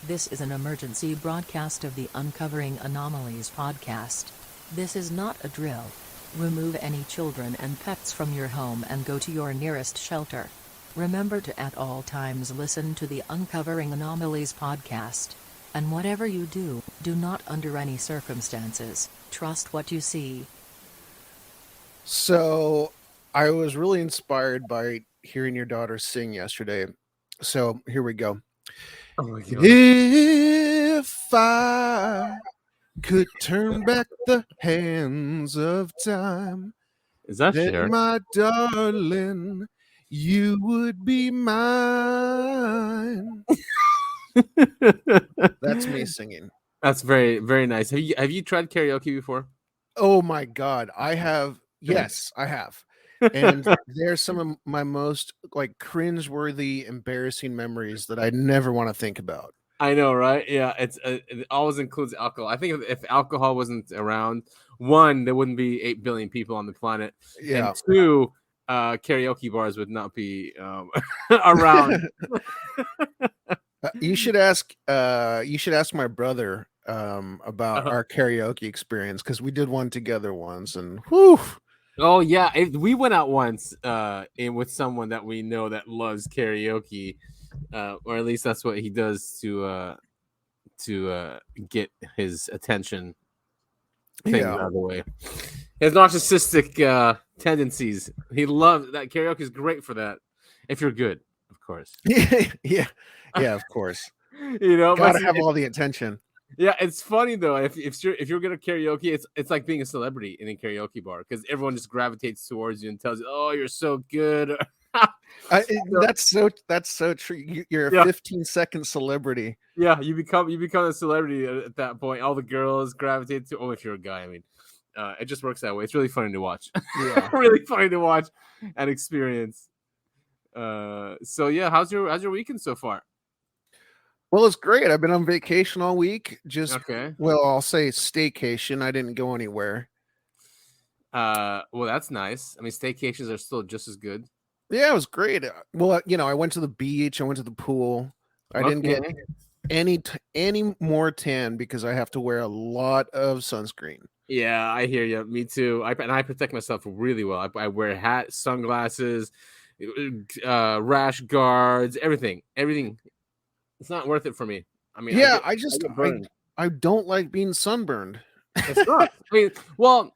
This is an emergency broadcast of the Uncovering Anomalies podcast. This is not a drill. Remove any children and pets from your home and go to your nearest shelter. Remember to at all times listen to the Uncovering Anomalies podcast. And whatever you do, do not under any circumstances trust what you see. So I was really inspired by hearing your daughter sing yesterday. So here we go. Oh my God. If I could turn back the hands of time, Is that then Cher? my darling, you would be mine. That's me singing. That's very, very nice. Have you tried karaoke before? Oh my God. I have. Yes, I have. And there's some of my most like cringeworthy, embarrassing memories that I never want to think about. I know, right? Yeah, it always includes alcohol. I think if alcohol wasn't around, one, there wouldn't be 8 billion people on the planet, Yeah. and two, karaoke bars would not be around. You should ask my brother about our karaoke experience, because we did one together once, and whew. Oh yeah, we went out once with someone that we know that loves karaoke, or at least that's what he does to get his attention. Things out of the way. His narcissistic tendencies. He loves that. Karaoke is great for that, if you're good, of course. yeah, of course. You know, gotta have all the attention. Yeah, it's funny though. If you're gonna karaoke, it's like being a celebrity in a karaoke bar, because everyone just gravitates towards you and tells you, "Oh, you're so good." That's so true. You're a 15-second celebrity. Yeah, you become a celebrity at that point. All the girls gravitate to. Oh, if you're a guy, I mean, it just works that way. It's really funny to watch. Yeah, really funny to watch and experience. So yeah, how's your weekend so far? Well, it's great. I've been on vacation all week. Well, I'll say staycation. I didn't go anywhere. Well, that's nice. I mean, staycations are still just as good. Yeah, it was great. Well, I went to the beach. I went to the pool. I didn't get any more tan because I have to wear a lot of sunscreen. Yeah, I hear you. Me too. I protect myself really well. I wear hat, sunglasses, rash guards, everything. It's not worth it for me. I mean, yeah, I don't like being sunburned. It's not. I mean, well,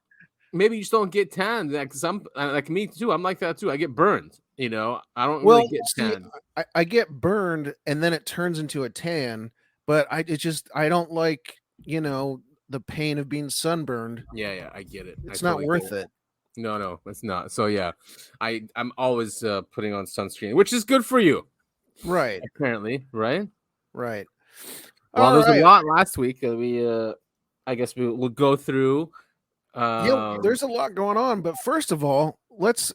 maybe you just don't get tan. Like me too. I'm like that too. I get burned. I don't really get tan. I get burned and then it turns into a tan. But I don't like the pain of being sunburned. Yeah, I get it. It's not worth it. No, it's not. So yeah, I'm always putting on sunscreen, which is good for you. Right. Apparently, right. Well, there's a lot last week. I guess we'll go through. There's a lot going on, but first of all, let's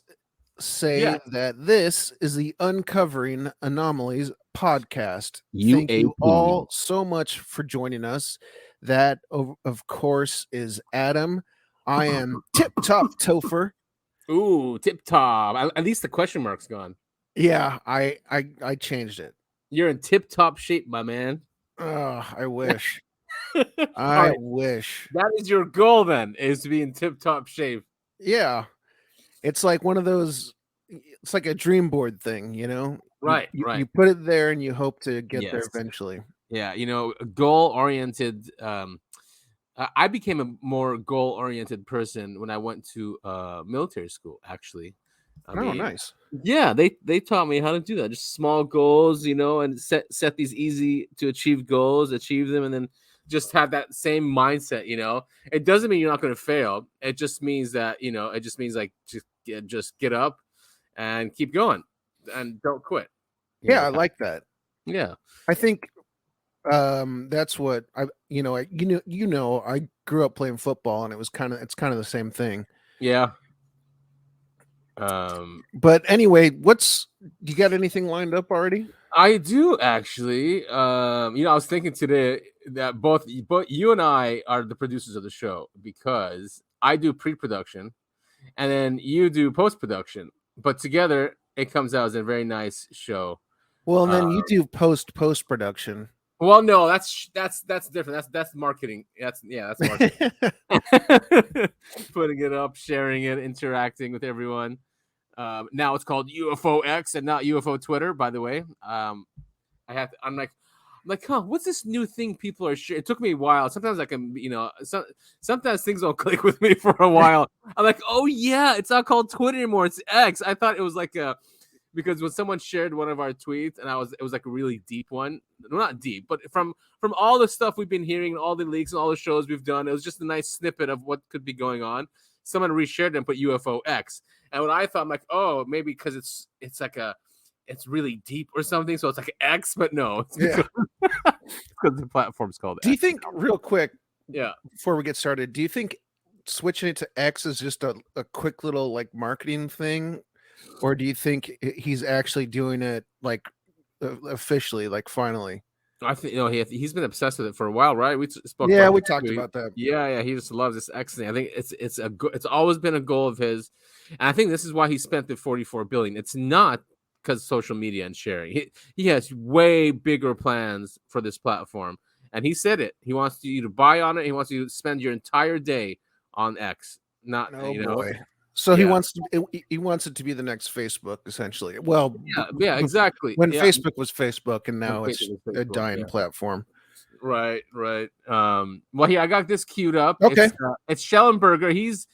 say that this is the Uncovering Anomalies podcast. UAP. Thank you all so much for joining us. That, of course, is Adam. I am Tip Top Topher. Ooh, Tip Top. At least the question mark's gone. Yeah, I changed it. You're in tip top shape, my man. Oh, I wish. I wish. That is your goal then, is to be in tip top shape. Yeah. It's like one of those, it's like a dream board thing, Right, right. You put it there and you hope to get there eventually. Yeah, goal oriented. I became a more goal oriented person when I went to military school, actually. I mean, nice. Yeah, they taught me how to do that. Just small goals, and set these easy to achieve goals, achieve them, and then just have that same mindset. It doesn't mean you're not going to fail. It just means that it just means like just get up and keep going and don't quit. I like that. Yeah, I think that's what I grew up playing football, and it's kind of the same thing. Yeah. But anyway, you got anything lined up already? I do actually. I was thinking today that both you and I are the producers of the show, because I do pre-production and then you do post-production, but together it comes out as a very nice show. Well, and then you do post-production. Well, no, that's different. That's marketing. That's marketing. Putting it up, sharing it, interacting with everyone. Now it's called UFO X and not UFO Twitter, by the way. I'm like, huh, what's this new thing people are sharing? It took me a while. Sometimes I can, sometimes things don't click with me for a while. I'm like, oh yeah, it's not called Twitter anymore. It's X. I thought it was like because when someone shared one of our tweets and it was like a really deep one. Well, not deep, but from all the stuff we've been hearing, all the leaks and all the shows we've done, it was just a nice snippet of what could be going on. Someone reshared and put UFO X. And when I thought, I'm like, oh, maybe because it's like it's really deep or something, so it's like X, but no, it's because the platform's called X. Do you think, real quick, before we get started, do you think switching it to X is just a quick little like marketing thing, or do you think he's actually doing it like officially, like finally? I think he's been obsessed with it for a while, right? We spoke. Yeah, we talked about that. Yeah, he just loves this X thing. I think it's always been a goal of his, and I think this is why he spent the $44 billion. It's not because social media and sharing. He has way bigger plans for this platform, and he said it. He wants you to buy on it. He wants you to spend your entire day on X. Not boy. So he wants it to be the next Facebook, essentially. Well, yeah, exactly. When Facebook was Facebook, and now it's a dying platform. Right. Well, here I got this queued up. Okay, it's Schellenberger. He's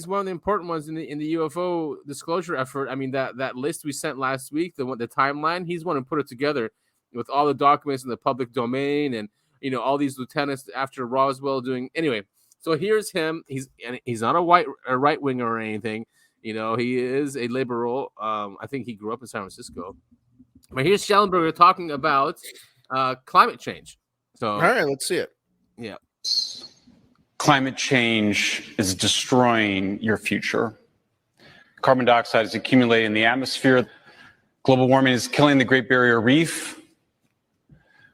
one of the important ones in the UFO disclosure effort. I mean, that list we sent last week, the timeline. He's one who put it together with all the documents in the public domain, and all these lieutenants after Roswell doing anyway. So here's him. He's not a right winger or anything. He is a liberal. I think he grew up in San Francisco. But here's Schellenberger talking about climate change. So all right, let's see it. Yeah. Climate change is destroying your future. Carbon dioxide is accumulating in the atmosphere. Global warming is killing the Great Barrier Reef.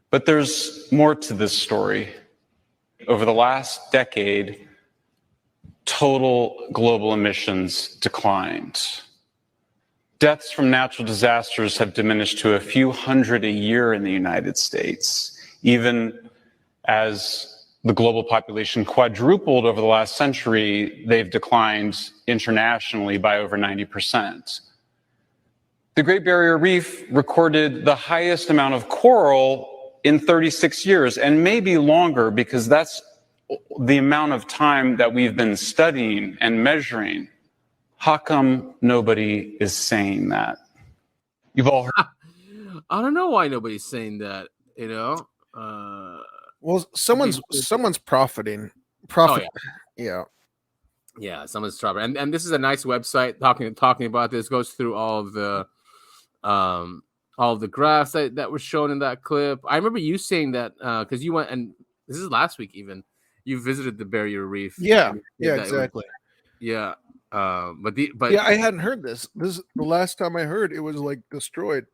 But there's more to this story. Over the last decade, total global emissions declined. Deaths from natural disasters have diminished to a few hundred a year in the United States, even as the global population quadrupled over the last century. They've declined internationally by over 90%. The Great Barrier Reef recorded the highest amount of coral in 36 years, and maybe longer, because that's the amount of time that we've been studying and measuring. How come nobody is saying that? You've all heard. I don't know why nobody's saying that. Well, someone's profiting. Oh, yeah, someone's profiting, and this is a nice website talking about this. Goes through all of the graphs that were shown in that clip. I remember you saying that because you went, and this is last week even, you visited the Barrier Reef. Yeah, exactly. Yeah. But I hadn't heard this. This is the last time I heard it was like destroyed.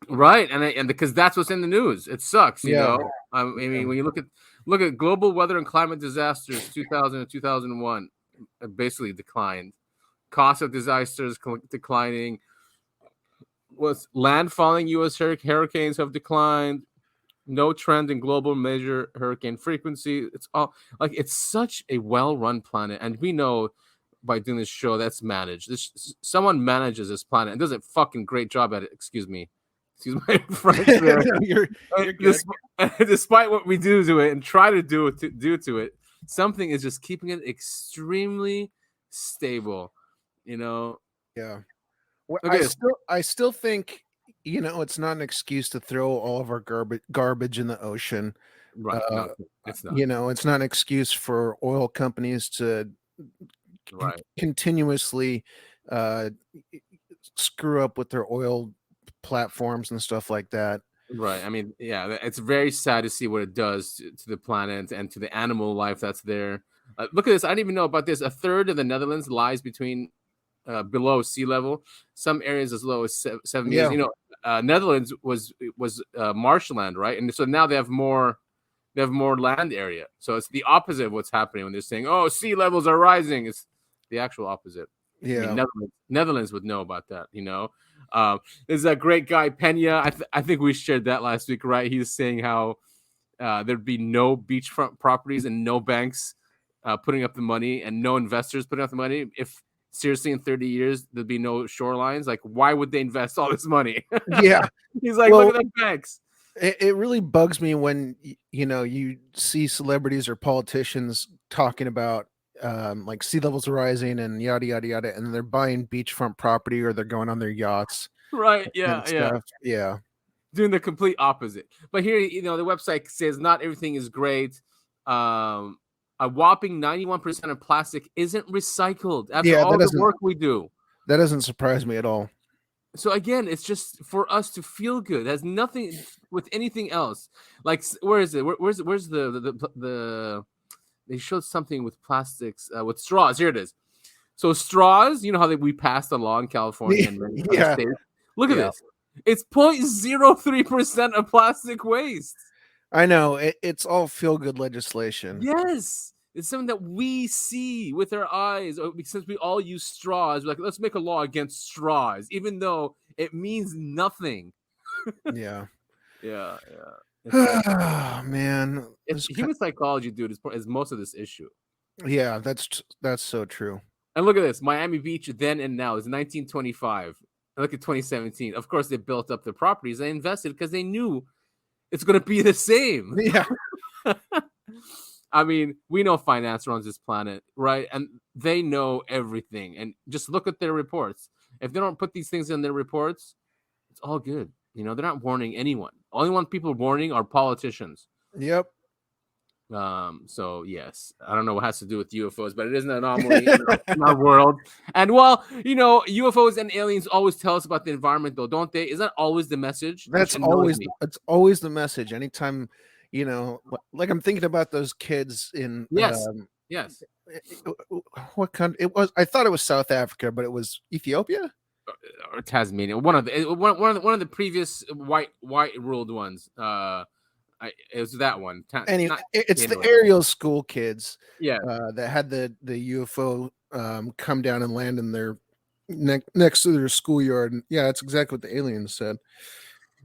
Right, and because that's what's in the news. It sucks, you know. I mean, when you look at global weather and climate disasters, 2000 and 2001, it basically declined. Cost of disasters declining. Was landfalling U.S. hurricanes have declined. No trend in global major hurricane frequency. It's all like it's such a well-run planet, and we know by doing this show that's managed. Someone manages this planet and does a fucking great job at it. Excuse my French there. You're Despite what we do to it and try to do to it, something is just keeping it extremely stable. Yeah. Well, I still think it's not an excuse to throw all of our garbage in the ocean. Right. No, it's not. It's not an excuse for oil companies to continuously screw up with their oil platforms and stuff like that. Right. I mean, yeah, it's very sad to see what it does to the planet and to the animal life that's there. Look at this. I didn't even know about this. A third of the Netherlands lies below sea level. Some areas as low as 7 meters. Netherlands was marshland, right? And so now they have more land area. So it's the opposite of what's happening when they're saying, "Oh, sea levels are rising." It's the actual opposite. Yeah, I mean, Netherlands would know about that. There's a great guy, Pena. I think we shared that last week, right? He's saying how there'd be no beachfront properties and no banks putting up the money and no investors putting up the money. If seriously in 30 years there'd be no shorelines, like why would they invest all this money? Yeah. He's like, Well, look at the banks. It really bugs me when you see celebrities or politicians talking about like sea levels rising and yada yada yada, and they're buying beachfront property or they're going on their yachts, Right? and stuff. Yeah. Doing the complete opposite. But here, the website says not everything is great. A whopping 91% of plastic isn't recycled after all the work we do. That doesn't surprise me at all. So again, it's just for us to feel good. It has nothing with anything else. Like, where is it? Where's the they showed something with plastics with straws. Here it is. So straws, you know how we passed a law in California and many other states. Look at this. It's 0.03% of plastic waste. I know it's all feel good legislation. Yes. It's something that we see with our eyes. Since we all use straws, we're like, let's make a law against straws, even though it means nothing. Yeah. Yeah. Oh, man. It's human psychology, dude, is most of this issue. Yeah, that's so true. And look at this. Miami Beach then and now is 1925. And look at 2017. Of course, they built up their properties. They invested because they knew it's going to be the same. Yeah. I mean, we know finance runs this planet, right? And they know everything. And just look at their reports. If they don't put these things in their reports, it's all good. They're not warning anyone. Only one people warning are politicians. Yep. So yes, I don't know what has to do with UFOs, but it is an anomaly in our world. And UFOs and aliens always tell us about the environment, though, don't they? Is that always the message? That's always the message. Anytime, like I'm thinking about those kids in yes. What country it was? I thought it was South Africa, but it was Ethiopia or Tasmania. One of the previous white ruled ones. It was that one. Anyway, it's the Ariel school kids. Yeah, that had the UFO come down and land in their next to their schoolyard. And yeah, that's exactly what the aliens said.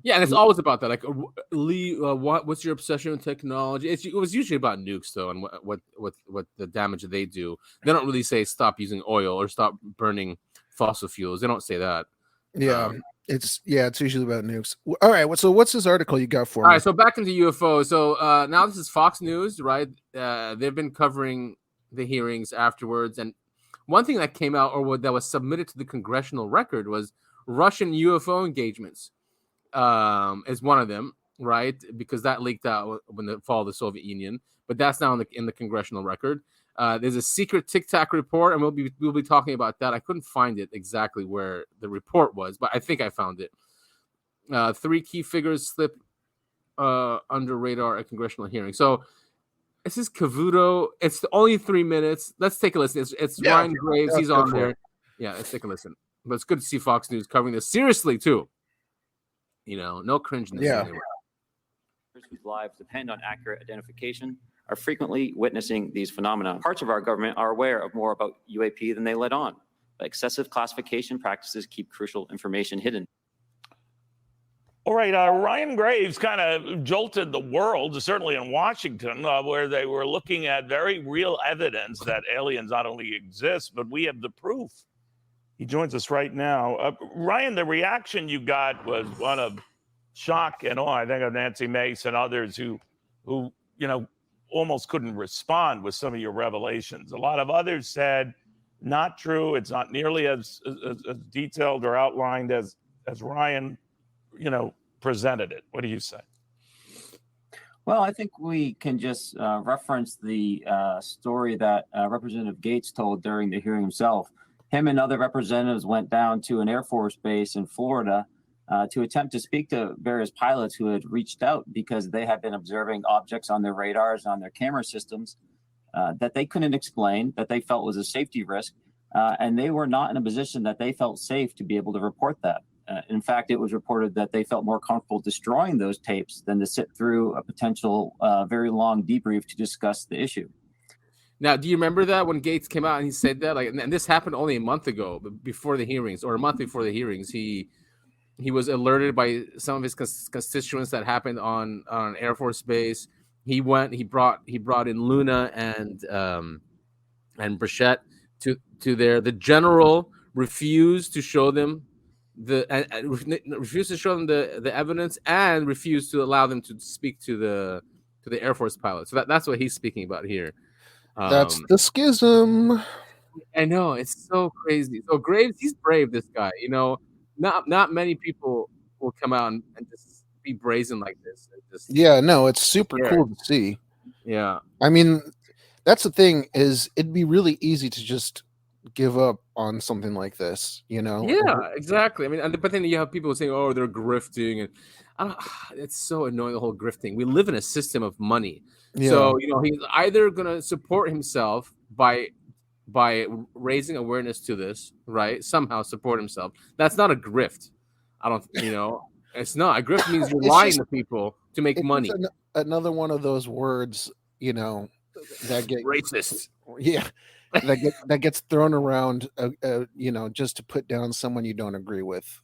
Yeah, and it's always about that. Like, Lee, what's your obsession with technology? It was usually about nukes, though, and what the damage they do. They don't really say stop using oil or stop burning fossil fuels. They don't say that. Yeah, it's usually about nukes. All right, so what's this article you got for me? All right, so back into UFO. So now this is Fox News, right? They've been covering the hearings afterwards, and one thing that came out or that was submitted to the congressional record was Russian UFO engagements. Is one of them, right? Because that leaked out when the fall of the Soviet Union, but that's now in the congressional record. There's a secret Tic Tac report, and we'll be talking about that. I couldn't find it exactly where the report was, but I think I found it. 3 key figures slip under radar at congressional hearing. So this is Cavuto. It's only 3 minutes. Let's take a listen. It's Ryan Graves. He's on there. Yeah, let's take a listen. But it's good to see Fox News covering this seriously too. No cringeness. Yeah. Anywhere. Whose lives depend on accurate identification are frequently witnessing these phenomena. Parts of our government are aware of more about UAP than they let on, but excessive classification practices keep crucial information hidden. All right, Ryan Graves kind of jolted the world, certainly in Washington, where they were looking at very real evidence that aliens not only exist, but we have the proof. He joins us right now. Ryan, the reaction you got was one of shock and awe. I think of Nancy Mace and others who almost couldn't respond with some of your revelations. A lot of others said, not true. It's not nearly as detailed or outlined as Ryan, presented it. What do you say? Well, I think we can just reference the story that Representative Gates told during the hearing himself. Him and other representatives went down to an Air Force base in Florida to attempt to speak to various pilots who had reached out because they had been observing objects on their radars, on their camera systems that they couldn't explain, that they felt was a safety risk. And they were not in a position that they felt safe to be able to report that. In fact, it was reported that they felt more comfortable destroying those tapes than to sit through a potential very long debrief to discuss the issue. Now, do you remember that when Gates came out and he said that? And this happened only a month ago, before the hearings, or a month before the hearings, he he was alerted by some of his constituents that happened on an Air Force base. He brought in Luna and Brichette to there. The general refused to show them refused to show them the evidence, and refused to allow them to speak to the Air Force pilot. So that's what he's speaking about here. That's the schism. I know, it's so crazy. So Graves, he's brave, this guy. You know, not many people will come out and just be brazen like this. Yeah, no, it's super cool to see. Yeah, I mean, that's the thing, is it'd be really easy to just give up on something like this, you know? Yeah, exactly. I mean, but then you have people saying, "Oh, they're grifting," and it's so annoying, the whole grifting. We live in a system of money, so you know he's either gonna support himself by raising awareness to this, right? Somehow support himself. That's not a grift. I don't, you know, it's not. A grift means you're lying to people to make money. Another one of those words, you know, that get racist. Yeah. that gets thrown around, you know, just to put down someone you don't agree with.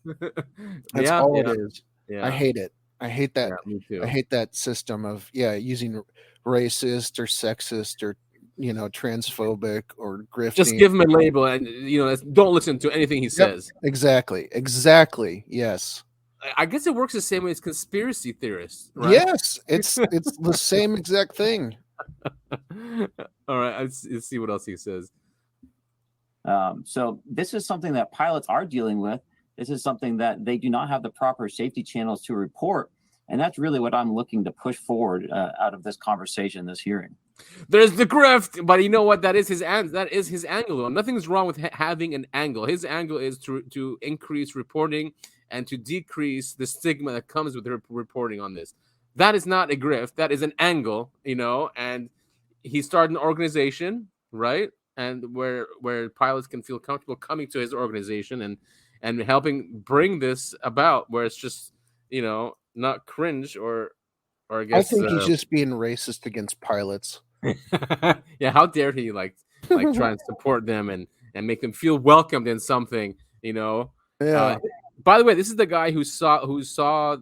That's all it is. Yeah. I hate it. I hate that. Yeah, me too. I hate that system of using racist or sexist or, you know, transphobic or grifting. Just give him a label, and you know, don't listen to anything he says. Exactly. Yes. I guess it works the same way as conspiracy theorists, right? Yes, it's the same exact thing. All right, let's see what else he says. So this is something that pilots are dealing with. This is something that they do not have the proper safety channels to report. And that's really what I'm looking to push forward out of this conversation, this hearing. There's the grift, but you know what? That is his angle. Nothing's wrong with having an angle. His angle is to increase reporting and to decrease the stigma that comes with reporting on this. That is not a grift. That is an angle, you know, and he started an organization, right? And where pilots can feel comfortable coming to his organization and helping bring this about, where it's just, you know, not cringe or I guess I think he's just being racist against pilots. Yeah, how dare he like try and support them and make them feel welcomed in something, you know? Yeah. By the way, this is the guy who saw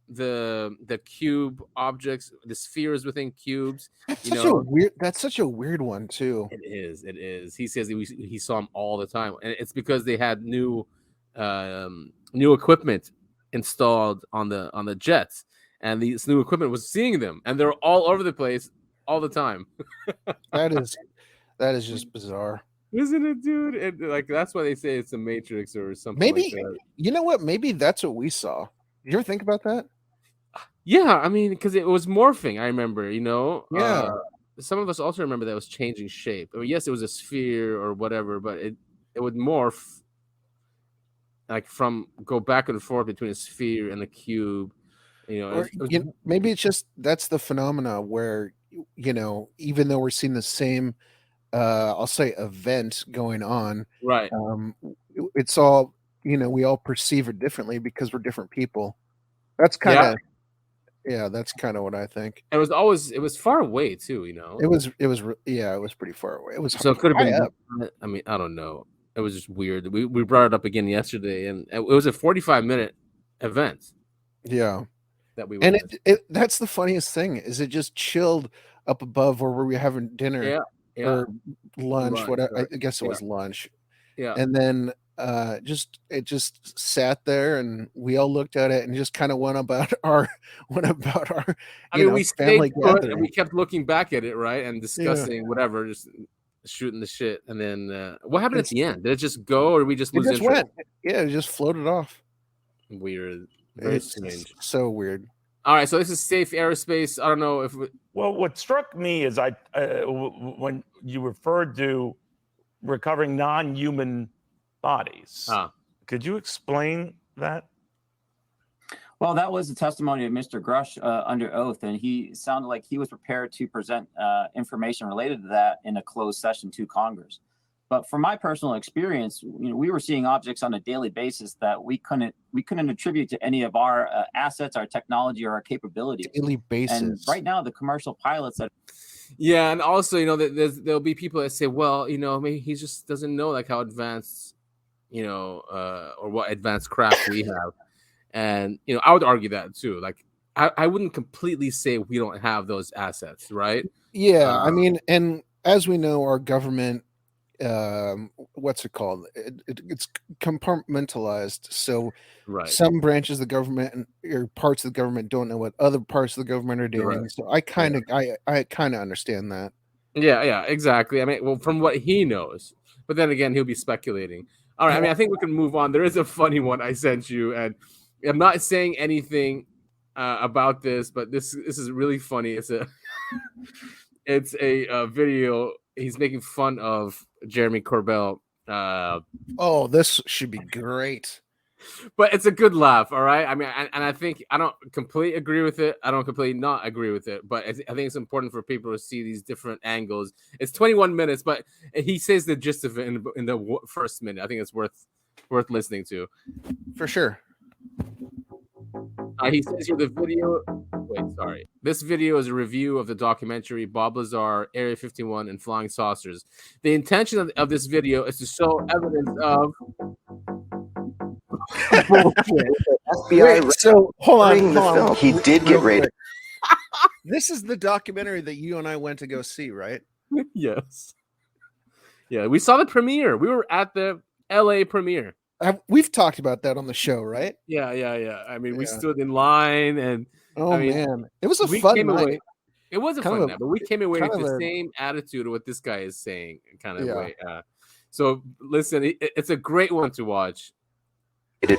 the cube objects, the spheres within cubes. That's such a weird one too. It is. He says he saw them all the time, and it's because they had new equipment installed on the jets, and this new equipment was seeing them, and they're all over the place all the time. That is just bizarre, isn't it, dude? And like that's why they say it's a Matrix or something. Maybe like that. You know what? Maybe that's what we saw. Did you ever think about that? Yeah, I mean, because it was morphing. I remember, you know. Yeah. Some of us also remember that it was changing shape. I mean, yes, it was a sphere or whatever, but it would morph, like go back and forth between a sphere and a cube. You know, maybe it's just that's the phenomena where, you know, even though we're seeing the same, I'll say, event going on, right? It's all, you know, we all perceive it differently because we're different people. That's kind of. Yeah, that's kind of what I think. It was far away too, you know. It was pretty far away. It was so it could have been up. I mean, I don't know. It was just weird. We brought it up again yesterday, and it was a 45-minute event. Yeah, that we and that's the funniest thing is it just chilled up above where we were having dinner or lunch, whatever. I guess it was lunch. Yeah, and then it just sat there, and we all looked at it and just kind of went about our we family gathering. And we kept looking back at it, right, and discussing whatever, just shooting the shit. And then what happened at the end? Did it just go, or did we just lose interest? Went. Yeah, it just floated off. Weird. Very strange. So weird. All right, so this is safe aerospace. I don't know if well, what struck me is when you referred to recovering non-human bodies. Could you explain that? Well, that was the testimony of Mr. Grush under oath, and he sounded like he was prepared to present information related to that in a closed session to Congress. But from my personal experience, you know, we were seeing objects on a daily basis that we couldn't attribute to any of our assets, our technology, or our capabilities. Daily basis. And right now, the commercial pilots that. Yeah, and also, you know, there'll be people that say, well, you know, maybe he just doesn't know like how advanced, you know, or what advanced craft we have. And I would argue that too. Like I wouldn't completely say we don't have those assets, right? Yeah, I mean, and as we know, our government, what's it called? It's compartmentalized. So Right. some branches of the government or parts of the government don't know what other parts of the government are doing. Right. So I kind of understand that. Yeah, exactly. I mean, well, from what he knows, but then again, he'll be speculating. All right. I mean, I think we can move on. There is a funny one I sent you, and I'm not saying anything about this, but this is really funny. It's a video. He's making fun of Jeremy Corbell. Oh, this should be great. But it's a good laugh, all right? I mean, and I think I don't completely agree with it. I don't completely not agree with it, but I think it's important for people to see these different angles. It's 21 minutes, but he says the gist of it in the first minute. I think it's worth listening to. For sure. He says here the video. Wait, sorry. This video is a review of the documentary Bob Lazar, Area 51, and Flying Saucers. The intention of this video is to show evidence of bullshit. FBI. Wait, so hold on. Film. He did get raided. This is the documentary that you and I went to go see, right? Yes. Yeah, we saw the premiere. We were at the LA premiere. We've talked about that on the show, right? Yeah. I mean, we stood in line, and man, it was a fun night. It was a fun night, but we came away with the same attitude of what this guy is saying, kind of way. So listen, it's a great one to watch.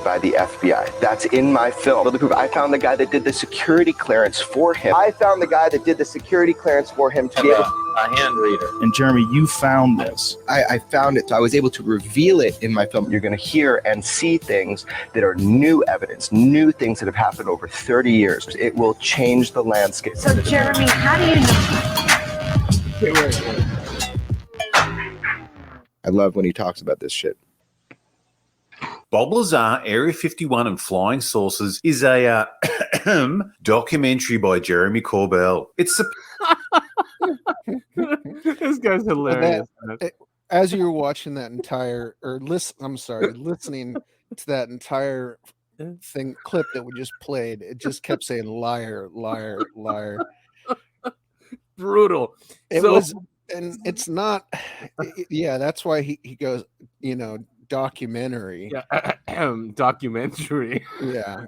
By the FBI. That's in my film. I found the guy that did the security clearance for him. I found the guy that did the security clearance for him to be able a hand reader. And Jeremy, you found this. I found it. So I was able to reveal it in my film. You're going to hear and see things that are new evidence, new things that have happened over 30 years. It will change the landscape. So Jeremy, how do you know? I love when he talks about this shit. Bob Lazar, Area 51 and Flying Saucers is a documentary by Jeremy Corbell. It's This guy's hilarious. As you were watching that entire, listening to that entire clip that we just played, it just kept saying liar, liar, liar. Brutal. It was, and it's not. Yeah, that's why he goes. Documentary. Yeah, documentary. Yeah,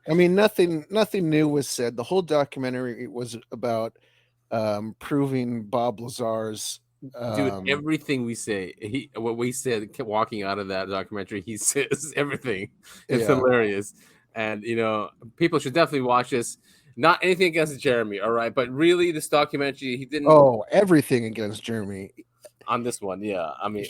I mean nothing new was said. The whole documentary was about proving Bob Lazar's. Dude, everything we say, what we said walking out of that documentary, he says everything. It's hilarious, and people should definitely watch this. Not anything against Jeremy, all right, but really, this documentary, he didn't. Oh, everything against Jeremy on this one, yeah. I mean,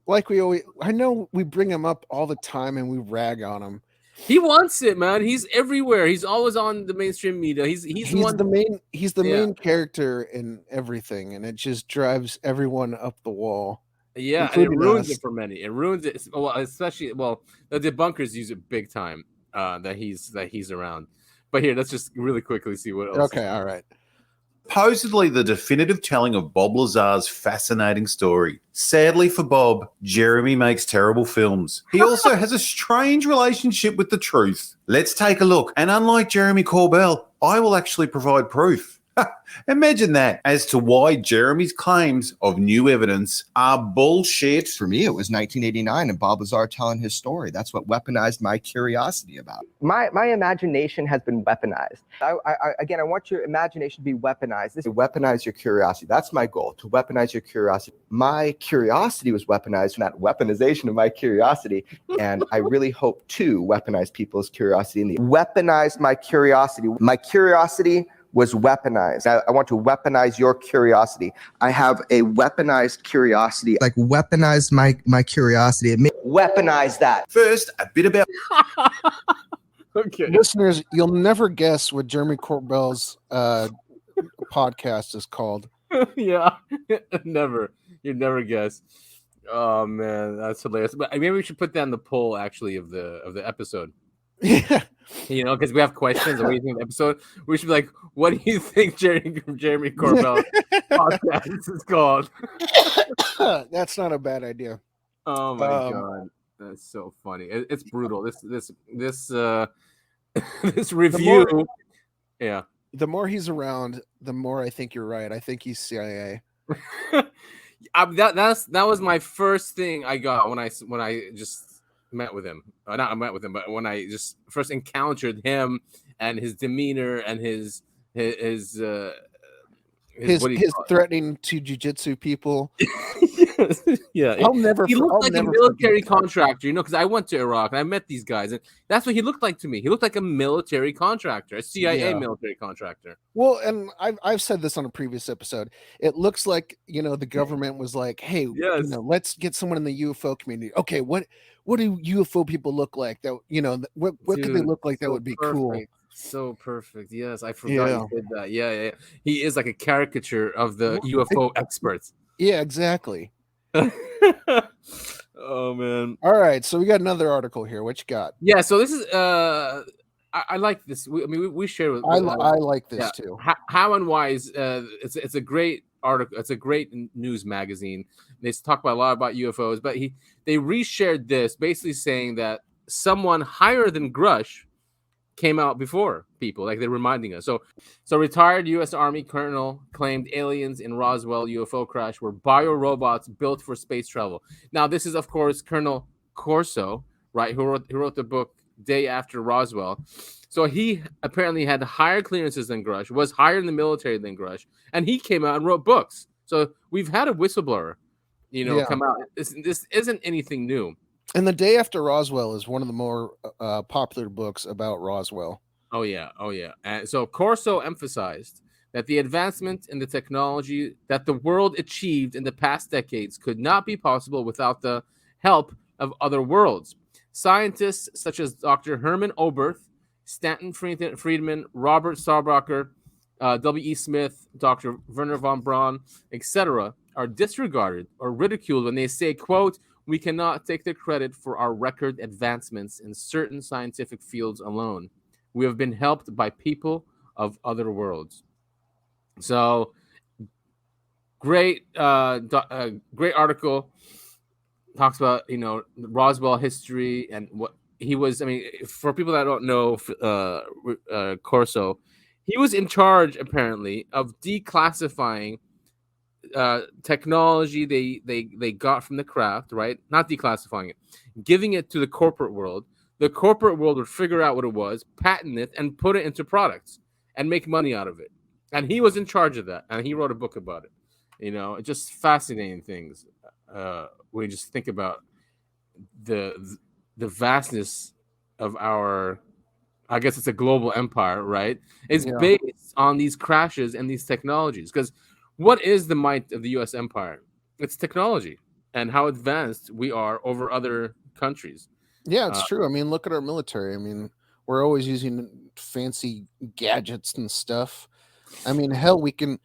like we always, I know we bring him up all the time and we rag on him. He wants it, man. He's everywhere. He's always on the mainstream media. He's the main character in everything, and it just drives everyone up the wall. Yeah, and it ruins it for many. It ruins it. Well, especially the debunkers use it big time. That he's around. But here, let's just really quickly see what else. Okay, all right. Supposedly the definitive telling of Bob Lazar's fascinating story. Sadly for Bob, Jeremy makes terrible films. He also has a strange relationship with the truth. Let's take a look. And unlike Jeremy Corbell, I will actually provide proof. Imagine that as to why Jeremy's claims of new evidence are bullshit. For me, it was 1989 and Bob Lazar telling his story. That's what weaponized my curiosity about. My imagination has been weaponized. I want your imagination to be weaponized. Weaponize your curiosity. That's my goal, to weaponize your curiosity. My curiosity was weaponized from that weaponization of my curiosity. And I really hope to weaponize people's curiosity. Weaponized my curiosity. My curiosity was weaponized. I want to weaponize your curiosity. I have a weaponized curiosity. Like weaponize my curiosity. Weaponize that. First, a bit about... Okay. Listeners, you'll never guess what Jeremy Corbell's podcast is called. Yeah, never. You'd never guess. Oh man, that's hilarious. But maybe we should put that in the poll actually of the episode. Yeah. Because we have questions and what do you think of the episode? We should be like, what do you think Jeremy Corbell podcast is called? That's not a bad idea. Oh my god. That's so funny. It's brutal. This this review. Yeah. The more he's around, the more I think you're right. I think he's CIA. That was my first thing I got when I just met with him. Not met with him, but when I just first encountered him and his demeanor and his threatening to jujitsu people. Yeah, I'll never. He looked I'll like a never military forget that. contractor, because I went to Iraq and I met these guys, and that's what he looked like to me. He looked like a military contractor, a CIA Yeah. military contractor. Well, and I've said this on a previous episode. It looks like the government was like, "Hey, Yes. let's get someone in the UFO community." Okay, what do UFO people look like? That what could they Dude, look like that so would be cool? perfect. So perfect. Yes, I forgot Yeah. you said that. Yeah. He is like a caricature of the UFO experts. Yeah, exactly. Oh man. All right, so we got another article here. What you got? Yeah. So this is I like this. We share with. I like this yeah. too. How and Why is it's a great article. It's a great news magazine. They talk about a lot about UFOs, but they reshared this, basically saying that someone higher than Grush came out before people, like they're reminding us. So retired U.S. Army colonel claimed aliens in Roswell UFO crash were biorobots built for space travel. Now, this is, of course, Colonel Corso, right, who wrote the book Day After Roswell. So he apparently had higher clearances than Grush, was higher in the military than Grush, and he came out and wrote books. So we've had a whistleblower, come out. This isn't anything new. And The Day After Roswell is one of the more popular books about Roswell. Oh yeah. And so Corso emphasized that the advancement in the technology that the world achieved in the past decades could not be possible without the help of other worlds. Scientists such as Dr. Herman Oberth, Stanton Friedman, Robert Sarbacher, W.E. Smith, Dr. Werner von Braun, etc., are disregarded or ridiculed when they say, quote, "We cannot take the credit for our record advancements in certain scientific fields alone. We have been helped by people of other worlds." So, great article. Talks about Roswell history and what he was. I mean, for people that don't know, Corso, he was in charge apparently of declassifying technology they got from the craft, right? Not declassifying it, giving it to the corporate world. The corporate world would figure out what it was, patent it, and put it into products and make money out of it. And he was in charge of that, and he wrote a book about it. It's just fascinating things when you just think about the vastness of our. I guess it's a global empire, right? It's based on these crashes and these technologies. Because what is the might of the U.S. empire? It's technology and how advanced we are over other countries. Yeah, it's true. I mean, look at our military. I mean, we're always using fancy gadgets and stuff. I mean, hell, we can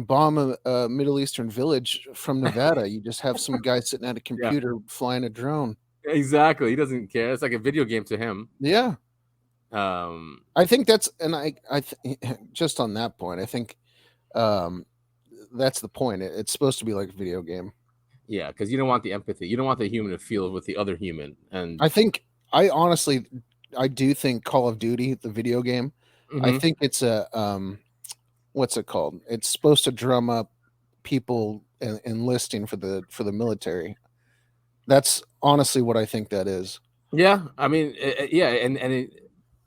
bomb a Middle Eastern village from Nevada. You just have some guy sitting at a computer flying a drone. Exactly. He doesn't care. It's like a video game to him. Yeah. I think that's, and I just on that point, I think that's the point. It's supposed to be like a video game. Yeah, because you don't want the empathy. You don't want the human to feel with the other human. And I honestly do think Call of Duty, the video game, I think it's a what's it called? It's supposed to drum up people enlisting for the military. That's honestly what I think that is. Yeah, I mean,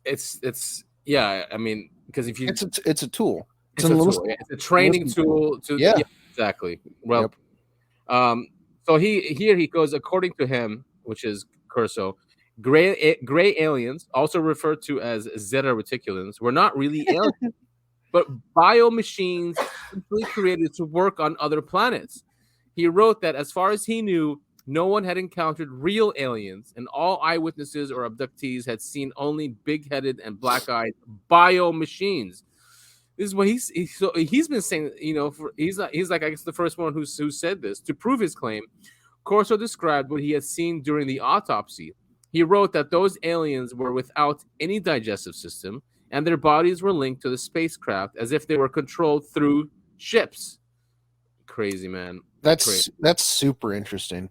it's I mean, because if you it's a tool. It's a tool. Yeah. It's a training tool. Yeah, exactly. Well, so he goes, according to him, which is Corso, gray aliens, also referred to as Zeta Reticulans, were not really aliens, but biomachines simply created to work on other planets. He wrote that as far as he knew, no one had encountered real aliens, and all eyewitnesses or abductees had seen only big-headed and black-eyed biomachines. This is what he's been saying. He's like I guess the first one who said this. To prove his claim, Corso described what he had seen during the autopsy. He wrote that those aliens were without any digestive system, and their bodies were linked to the spacecraft as if they were controlled through ships. Crazy, man. That's super interesting.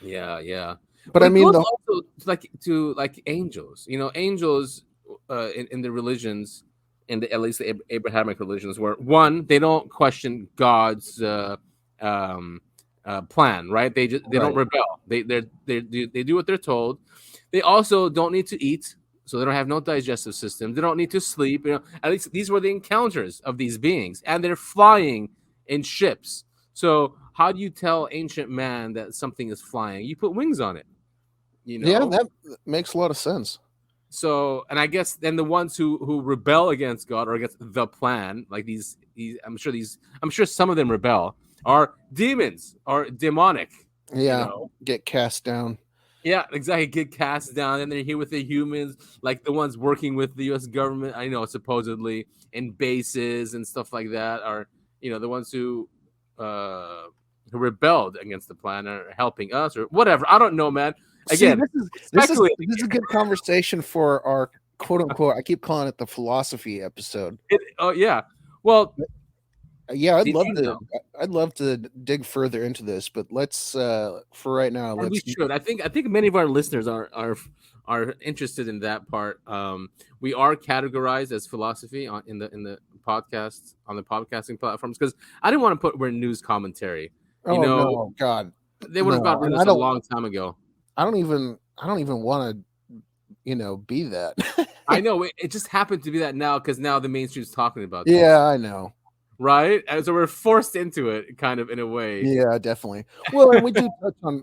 Yeah. But I mean, also to angels. Angels in the religions, at least the Abrahamic religions, where one, they don't question God's plan, right? They don't rebel. They do what they're told. They also don't need to eat, so they don't have no digestive system. They don't need to sleep. At least these were the encounters of these beings, and they're flying in ships. So how do you tell ancient man that something is flying? You put wings on it. Yeah, that makes a lot of sense. So, and I guess then the ones who rebel against God or against the plan, like these, I'm sure some of them rebel, are demons or demonic. Yeah, get cast down. Yeah, exactly. Get cast down, and they're here with the humans, like the ones working with the U.S. government. I know, supposedly in bases and stuff like that, are the ones who rebelled against the plan are helping us or whatever. I don't know, man. Again, this is a good conversation for our quote unquote. I keep calling it the philosophy episode. Yeah. Well, yeah, I'd love to dig further into this, but let's for right now. We should. I think many of our listeners are interested in that part. We are categorized as philosophy in the podcast on the podcasting platforms because I didn't want to put we're news commentary. No, God, they would have got rid of us a long time ago. I don't even want to, be that. I know it just happened to be that now because now the mainstream's talking about this. Yeah, I know. Right, and so we're forced into it, kind of in a way. Yeah, definitely. Well, and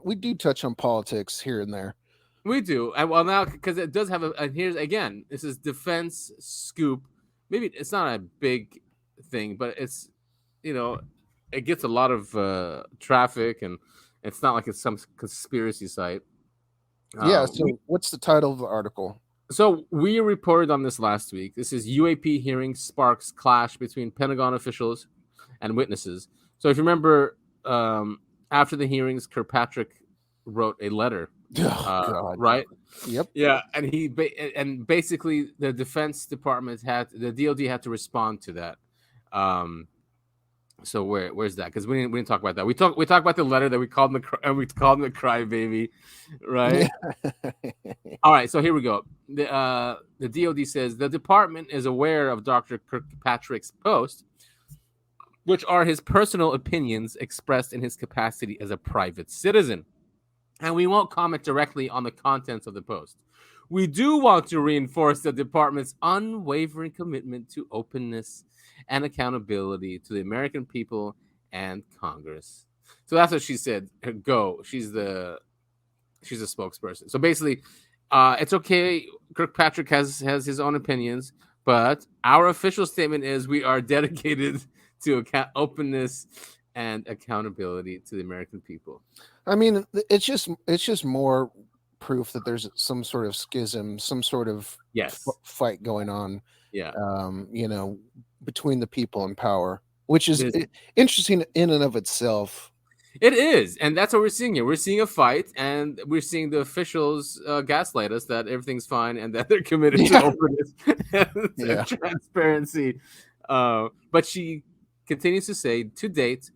we do touch on politics here and there. We do, and well now because it does have and here's again, this is defense scoop. Maybe it's not a big thing, but it's it gets a lot of traffic, and it's not like it's some conspiracy site. Yeah. So what's the title of the article? So we reported on this last week. This is UAP hearing sparks clash between Pentagon officials and witnesses. So if you remember, after the hearings, Kirkpatrick wrote a letter, right? Yep. Yeah, and basically the Defense Department the DoD had to respond to that. So where's that? Because we didn't talk about that. We talked about the letter that we called him the crybaby, right? All right. So here we go. The DoD says the department is aware of Dr. Kirkpatrick's post, which are his personal opinions expressed in his capacity as a private citizen, and we won't comment directly on the contents of the post. We do want to reinforce the department's unwavering commitment to openness and accountability to the American people and Congress. So that's what she said. Go. She's a spokesperson. So basically, it's okay. Kirkpatrick has his own opinions, but our official statement is we are dedicated to openness and accountability to the American people. I mean, it's just more proof that there's some sort of schism, some sort of fight going on. Yeah. Between the people in power, which is interesting in and of itself. It is, and that's what we're seeing here. We're seeing a fight, and we're seeing the officials gaslight us that everything's fine and that they're committed to openness and transparency. But she continues to say, to date,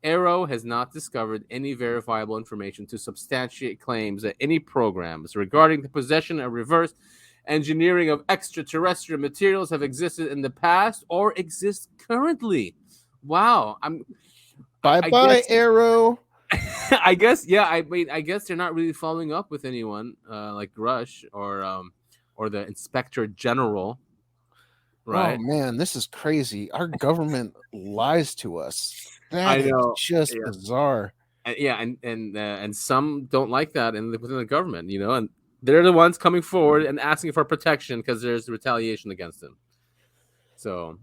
AARO has not discovered any verifiable information to substantiate claims that any programs regarding the possession of reverse engineering of extraterrestrial materials have existed in the past or exist currently. Wow. Bye AARO. I guess, yeah. I mean, I guess they're not really following up with anyone like Rush or the Inspector General. Right. Oh man, this is crazy. Our government lies to us. I know. It's just bizarre. And some don't like that within the government, and they're the ones coming forward and asking for protection because there's retaliation against them. So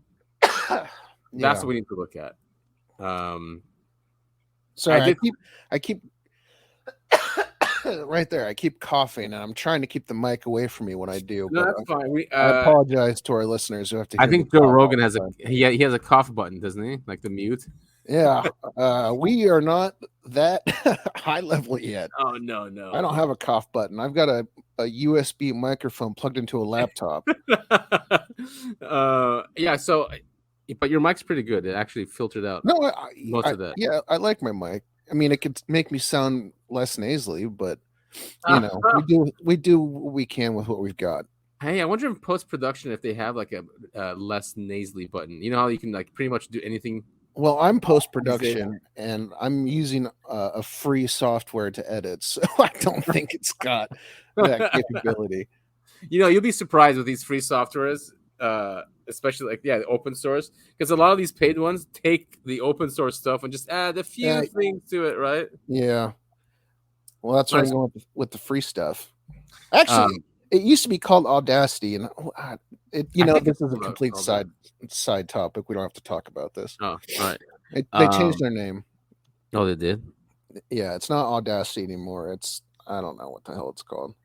that's what we need to look at. Sorry, I keep right there. I keep coughing, and I'm trying to keep the mic away from me when I do. No, that's fine. I apologize to our listeners who have to. I think Joe Rogan has he has a cough button, doesn't he? Like the mute. Yeah, we are not that high level yet. Oh no! I don't have a cough button. I've got a USB microphone plugged into a laptop. Yeah. So, but your mic's pretty good. It actually filtered out most of that. Yeah, I like my mic. I mean, it could make me sound less nasally, but You know, we do what we can with what we've got. Hey, I wonder in post production if they have like a less nasally button. You know how you can like pretty much do anything. Well, I'm post production and I'm using a free software to edit, so I don't think it's got that capability. You know, you'll be surprised with these free softwares, especially like the open source, because a lot of these paid ones take the open source stuff and just add a few things to it, right? Yeah. Well, that's why I'm going with the free stuff. Actually, it used to be called Audacity, and this is a complete side topic. We don't have to talk about this. Oh, right. They changed their name. Oh, they did? Yeah, it's not Audacity anymore. I don't know what the hell it's called.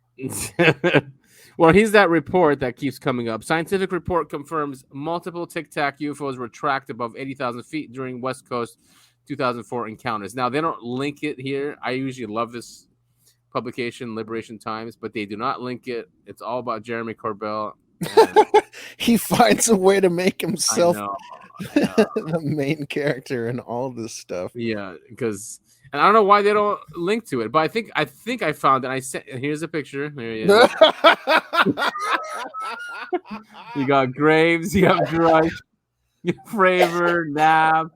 Well, here's that report that keeps coming up. Scientific report confirms multiple Tic Tac UFOs were tracked above 80,000 feet during West Coast 2004 encounters. Now, they don't link it here. I usually love this publication, Liberation Times, but they do not link it. It's all about Jeremy Corbell. He finds a way to make himself I know. the main character in all this stuff. Yeah, because and I don't know why they don't link to it, but I think I found it. I sent. Here's a picture. There he is. You got Graves. You got Drush. You got Fravor, Nab.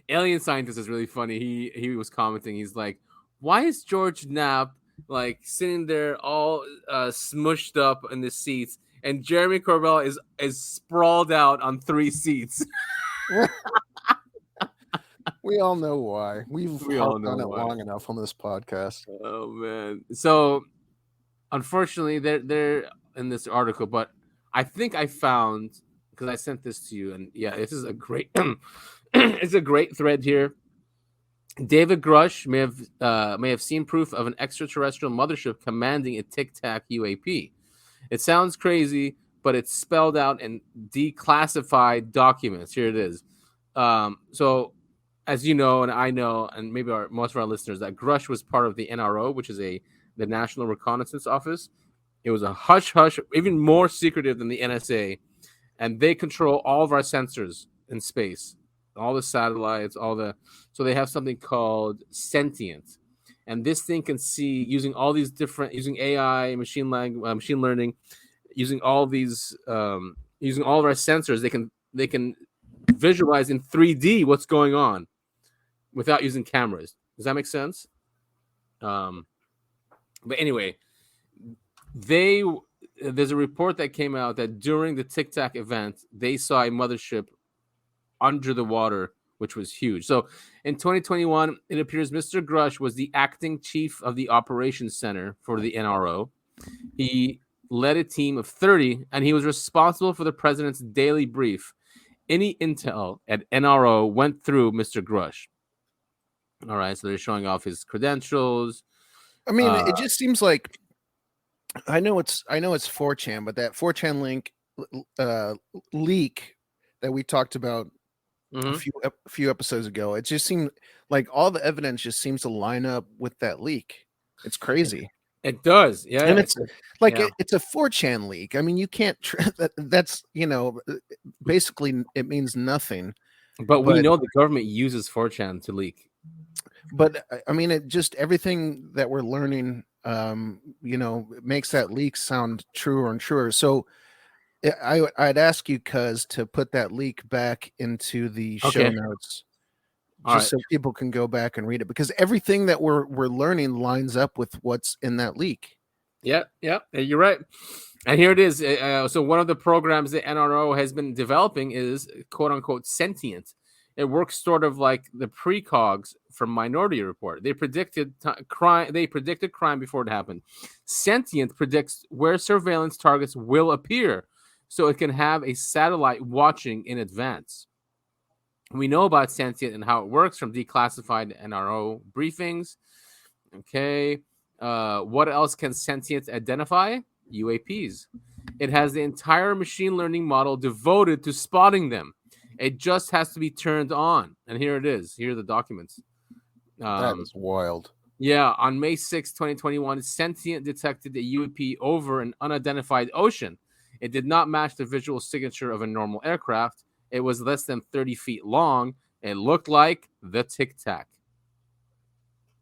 Alien Scientist is really funny. He was commenting. He's like, "Why is George Knapp like sitting there all smushed up in the seats, and Jeremy Corbell is sprawled out on 3 seats?" We all know why. We've all done it long enough on this podcast. Oh man! So, unfortunately, they're in this article, but I think I found, because I sent this to you, and yeah, this is a great. It's a great thread here. David Grush may have seen proof of an extraterrestrial mothership commanding a Tic Tac UAP. It sounds crazy, but it's spelled out in declassified documents. Here it is. So, as you know, and I know, and maybe most of our listeners, that Grush was part of the NRO, which is the National Reconnaissance Office. It was a hush-hush, even more secretive than the NSA, and they control all of our sensors in space. All the satellites, so they have something called sentient, and this thing can see using all these different, using AI, machine learning, using all these, using all of our sensors. They can visualize in 3D what's going on without using cameras. Does that make sense? But anyway, there's a report that came out that during the Tic Tac event, they saw a mothership under the water, which was huge. So in 2021, it appears Mr. Grush was the acting chief of the operations center for the NRO. He led a team of 30, and he was responsible for the president's daily brief. Any intel at NRO went through Mr. Grush. All right, so they're showing off his credentials. I mean, it just seems like I know it's 4chan, but that 4chan link leak that we talked about a few episodes ago, it just seemed like all the evidence just seems to line up with that leak. It's crazy. It does, yeah. And it's like it's a 4chan leak. I mean, you can't. That's basically it means nothing. But we know the government uses 4chan to leak. But I mean, it just everything that we're learning, it makes that leak sound truer and truer. So I'd ask you, Cuz, to put that leak back into the show notes, so people can go back and read it, because everything that we're learning lines up with what's in that leak. Yeah, you're right. And here it is. So one of the programs the NRO has been developing is "quote unquote" sentient. It works sort of like the precogs from Minority Report. They predicted crime. They predicted crime before it happened. Sentient predicts where surveillance targets will appear, so it can have a satellite watching in advance. We know about sentient and how it works from declassified NRO briefings. Okay. What else can sentient identify? UAPs. It has the entire machine learning model devoted to spotting them. It just has to be turned on. And here it is. Here are the documents. That is wild. Yeah. On May 6, 2021, sentient detected a UAP over an unidentified ocean. It did not match the visual signature of a normal aircraft. It was less than 30 feet long. It looked like the Tic Tac.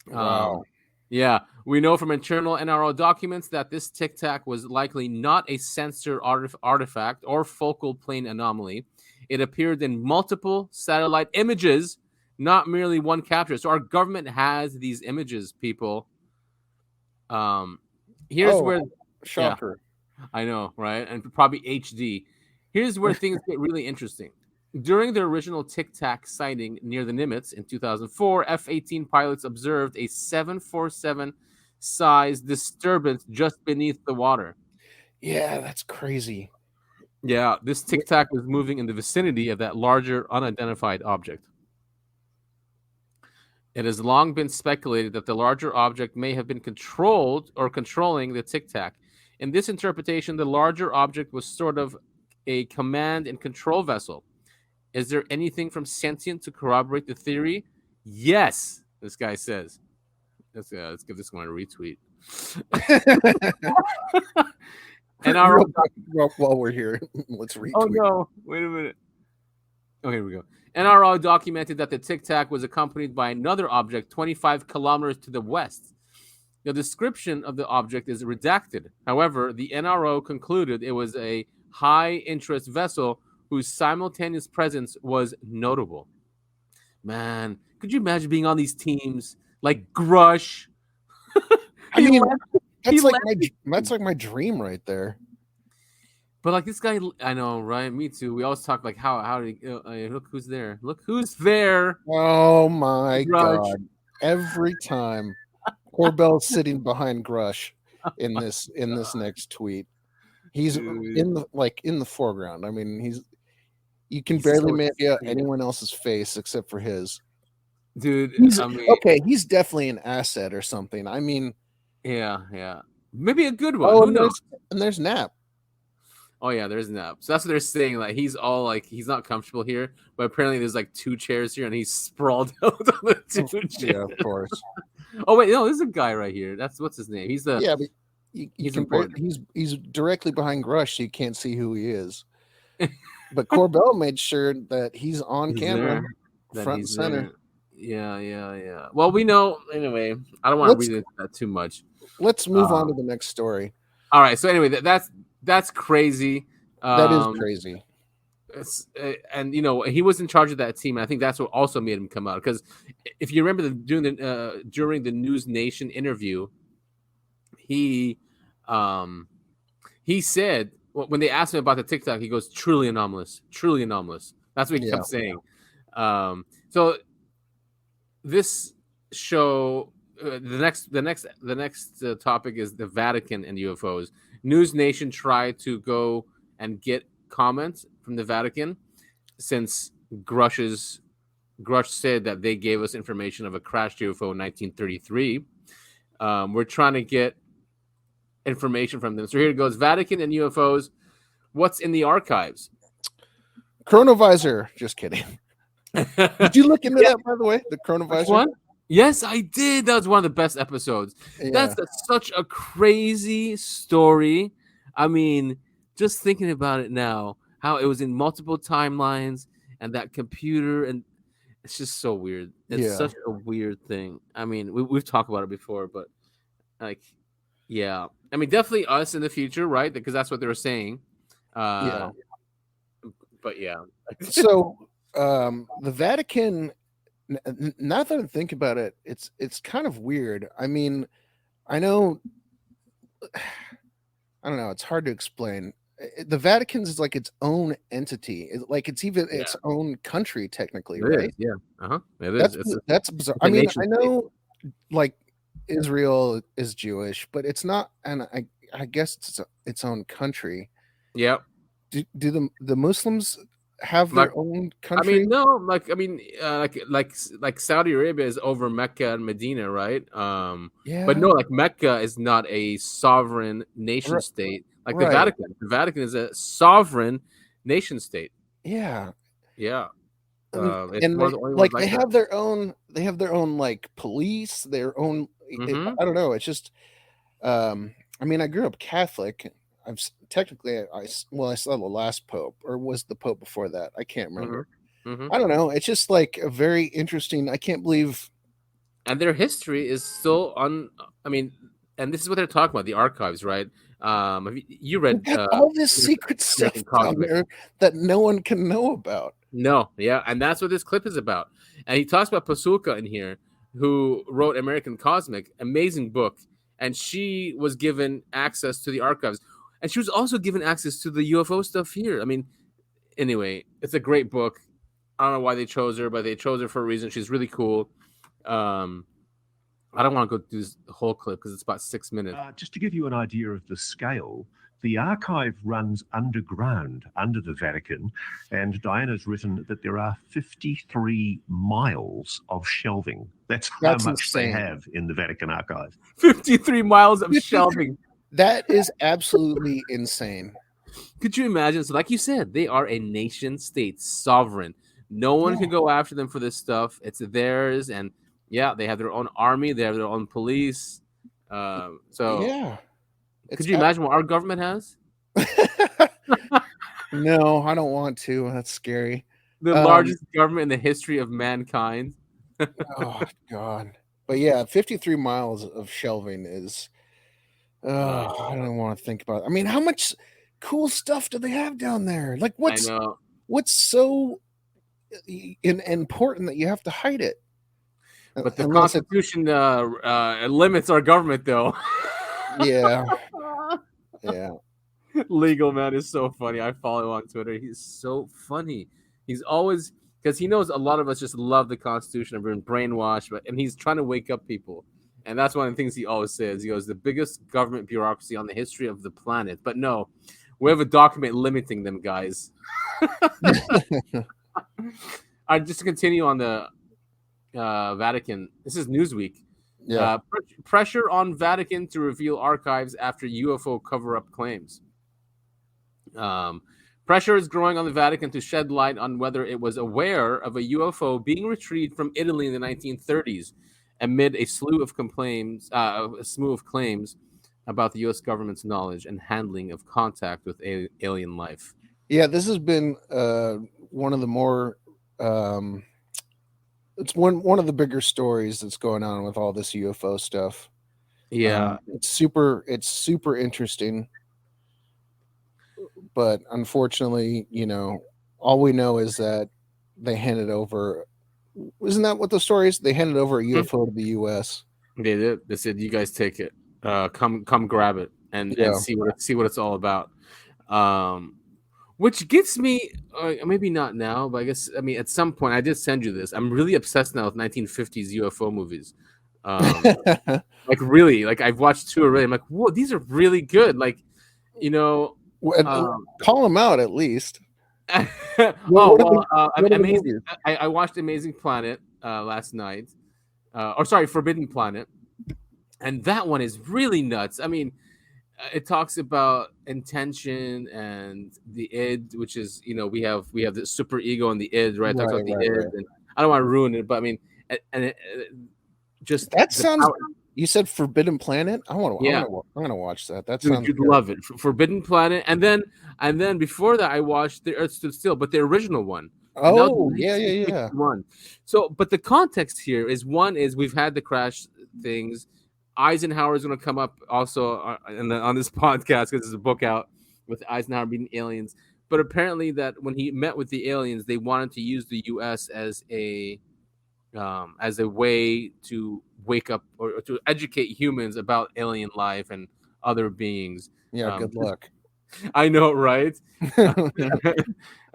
Wow. Yeah, we know from internal NRO documents that this Tic Tac was likely not a sensor artifact or focal plane anomaly. It appeared in multiple satellite images, not merely one capture. So our government has these images, people. Here's where shocker. Yeah, I know, right? And probably HD. Here's where things get really interesting. During the original Tic Tac sighting near the Nimitz in 2004, F-18 pilots observed a 747 size disturbance just beneath the water. Yeah, that's crazy. Yeah, this Tic Tac was moving in the vicinity of that larger unidentified object. It has long been speculated that the larger object may have been controlled or controlling the Tic Tac. In this interpretation, the larger object was sort of a command and control vessel. Is there anything from sentient to corroborate the theory? Yes, this guy says. Let's give this one a retweet. And while we're here, let's retweet. Oh no! Wait a minute. Oh, here we go. NRO documented that the Tic Tac was accompanied by another object 25 kilometers to the west. The description of the object is redacted. However, the NRO concluded it was a high-interest vessel whose simultaneous presence was notable. Man, could you imagine being on these teams like Grush? I mean, that's like my dream right there. But like this guy, I know, right? Me too. We always talk like how did he, look who's there? Look who's there! Oh my God! Every time Corbell's sitting behind Grush in this next tweet, he's in the foreground. I mean, you can barely make out anyone else's face except for his. Dude, he's definitely an asset or something. I mean, yeah, maybe a good one. Oh, Who knows? And there's Nap. Oh yeah, there's Nap. So that's what they're saying. Like he's all like he's not comfortable here, but apparently there's like 2 chairs here, and he's sprawled out on the 2 chairs. Yeah, of course. Oh wait, no, there's a guy right here. What's his name? He's the but he's directly behind Grush, so you can't see who he is. But Corbell made sure that he's on camera, front and center. There. Yeah. Well, we know anyway. I don't want to read into that too much. Let's move on to the next story. All right. So anyway, that's crazy. That is crazy. And he was in charge of that team, and I think that's what also made him come out. Because if you remember during the News Nation interview, he said when they asked him about the Tic Tac, he goes, "Truly anomalous, truly anomalous." That's what he kept saying. So this show, the next topic is the Vatican and UFOs. News Nation tried to go and get comments from the Vatican since Grush said that they gave us information of a crashed UFO in 1933. We're trying to get information from them. So here it goes. Vatican and UFOs. What's in the archives? Chronovisor. Just kidding. Did you look into that, by the way? The Chronovisor? One? Yes, I did. That was one of the best episodes. Yeah. That's such a crazy story. I mean, just thinking about it now, how it was in multiple timelines and that computer, and it's just so weird. It's such a weird thing. I mean, we've talked about it before, but like, yeah. I mean, definitely us in the future, right? Because that's what they were saying. But yeah. So the Vatican, now that I think about it, it's kind of weird. I mean, I don't know. It's hard to explain. The Vatican's is like its own entity. It's even its own country, technically, right? Is, yeah. It is. That's bizarre. I mean, I know, like, Israel is Jewish, but it's not, and I guess it's its own country. Yep. Do the Muslims have their own country? I mean, no. Like Saudi Arabia is over Mecca and Medina, right? But no, like Mecca is not a sovereign nation state. Like the Vatican. The Vatican is a sovereign nation state. Yeah. Yeah. And they have their own. They have their own like police. Their own. I don't know. It's just. I mean, I grew up Catholic. I saw the last pope, or was the pope before that? I can't remember. I don't know. It's just like a very interesting. I can't believe and their history is still on. I mean, and this is what they're talking about, the archives, right? You read We got all this secret stuff American down Cosmic. there that no one can know about. No, yeah, and that's what this clip is about. And he talks about Pasulka in here, who wrote American Cosmic, amazing book, and she was given access to the archives, and she was also given access to the UFO stuff here. I mean, anyway, it's a great book. I don't know why they chose her, but they chose her for a reason. She's really cool. I don't want to go through this whole clip because it's about 6 minutes. Just to give you an idea of the scale, the archive runs underground under the Vatican, and Diana's written that there are 53 miles of shelving. That's how much insane. they have in the Vatican archive. 53 miles of shelving. That is absolutely insane. Could you imagine? So, like you said, they are a nation state, sovereign. No one can go after them for this stuff. It's theirs, and yeah, they have their own army. They have their own police. So yeah, could you imagine what our government has? No, I don't want to. That's scary. The largest government in the history of mankind. Oh God! But yeah, 53 miles of shelving is. I don't want to think about it. I mean, how much cool stuff do they have down there? Like, what's so important that you have to hide it? But the Constitution limits our government, though. Yeah. Yeah. Legal Man is so funny. I follow on Twitter. He's so funny. He's always, because he knows a lot of us just love the Constitution and been brainwashed, and he's trying to wake up people. And that's one of the things he always says. He goes, the biggest government bureaucracy on the history of the planet. But no, we have a document limiting them, guys. Just to continue on the Vatican. This is Newsweek. Yeah. Pressure on Vatican to reveal archives after UFO cover-up claims. Pressure is growing on the Vatican to shed light on whether it was aware of a UFO being retrieved from Italy in the 1930s, amid a slew of claims about the U.S. government's knowledge and handling of contact with alien life. Yeah, this has been one of the more. It's one of the bigger stories that's going on with all this UFO stuff. Yeah, it's super interesting. But unfortunately, all we know is that they handed over. Isn't that what the story is? They handed over a UFO to the U.S. They did. They said, "You guys take it. Come grab it and see what it's all about." Which gets me, maybe not now, but I mean, at some point, I did send you this. I'm really obsessed now with 1950s UFO movies. Like really, like I've watched 2 already. I'm like, whoa, these are really good. Like, call them out at least. Amazing. I watched Amazing Planet last night, Forbidden Planet, and that one is really nuts. I mean, it talks about intention and the id, which is we have the super ego and the id, right? Talks about the id, and I don't want to ruin it, but I mean, just that sounds. You said Forbidden Planet. I'm gonna watch that. That sounds. You'd love it. Forbidden Planet, and then before that, I watched The Earth Stood Still, but the original one. Oh, yeah. One. So, but the context here is we've had the crash things. Eisenhower is going to come up also on this podcast because there's a book out with Eisenhower meeting aliens. But apparently, that when he met with the aliens, they wanted to use the U.S. as a way to wake up or to educate humans about alien life and other beings. Yeah, good luck. I know, right?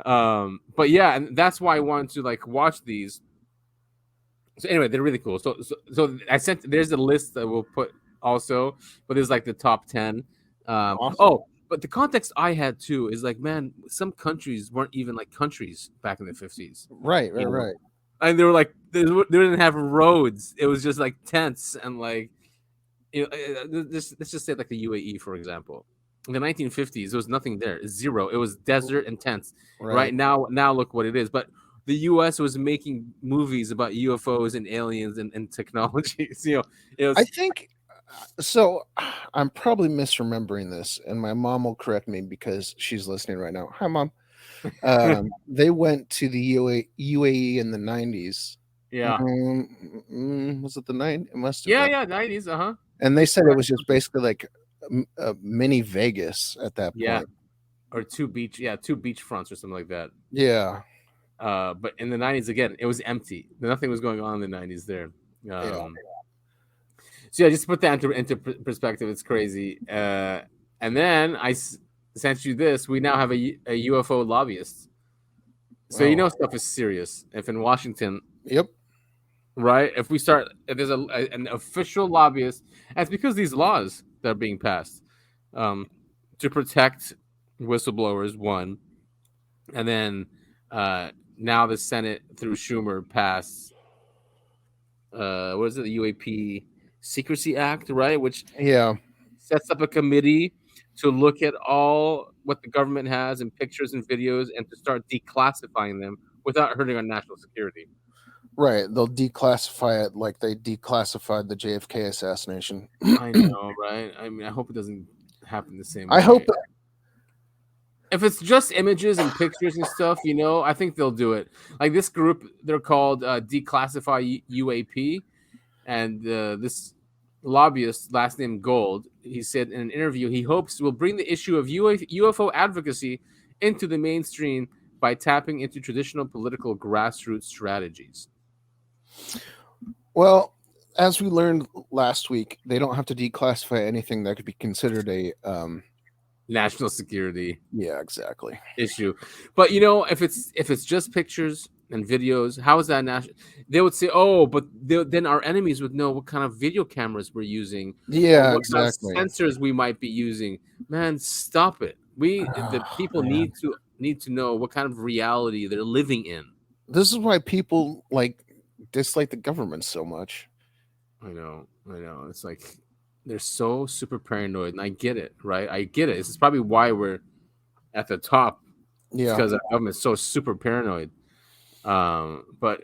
But yeah, and that's why I wanted to watch these. So anyway, they're really cool. So I sent. There's a list that we'll put also, but there's the top 10. Awesome. Oh, but the context I had too is man, some countries weren't even countries back in the 50s. Right. And they were they didn't have roads. It was just tents and let's just say the UAE, for example. In the 1950s, there was nothing there. Zero. It was desert and tents. Right now look what it is. But the U.S. was making movies about UFOs and aliens and technologies. I think so. I'm probably misremembering this, and my mom will correct me because she's listening right now. Hi, Mom. They went to the UAE in the 90s Yeah. Was it the 90s? It must have Yeah, been. yeah, 90s. And they said it was just basically like a mini Vegas at that Yeah. point. Or two beach fronts or something like that. Yeah. But in the 90s, again, it was empty. Nothing was going on in the 90s there. So yeah, just to put that into perspective, it's crazy. And then I sent you this. We now have a UFO lobbyist. So you know stuff is serious. If in Washington, yep, right. If there's an official lobbyist, and it's because these laws that are being passed to protect whistleblowers, one, and then now the Senate through Schumer passed what is it, the UAP Secrecy Act, right? Which sets up a committee to look at all what the government has in pictures and videos and to start declassifying them without hurting our national security. Right. They'll declassify it like they declassified the JFK assassination. I know, right? I mean, I hope it doesn't happen the same way. I hope that if it's just images and pictures and stuff, I think they'll do it. Like this group, they're called Declassify UAP. And this lobbyist, last name Gold, he said in an interview he hopes will bring the issue of UFO advocacy into the mainstream by tapping into traditional political grassroots strategies. Well, as we learned last week, they don't have to declassify anything that could be considered a national security exactly issue. But if it's just pictures and videos, how is that national? They would say, but then our enemies would know what kind of video cameras we're using, what exactly kind of sensors we might be using. Man, stop it. The people need to know what kind of reality they're living in. This is why people dislike the government so much. I know. It's like they're so super paranoid, and I get it, right? I get it. This is probably why we're at the top. Yeah, because the government is so super paranoid. But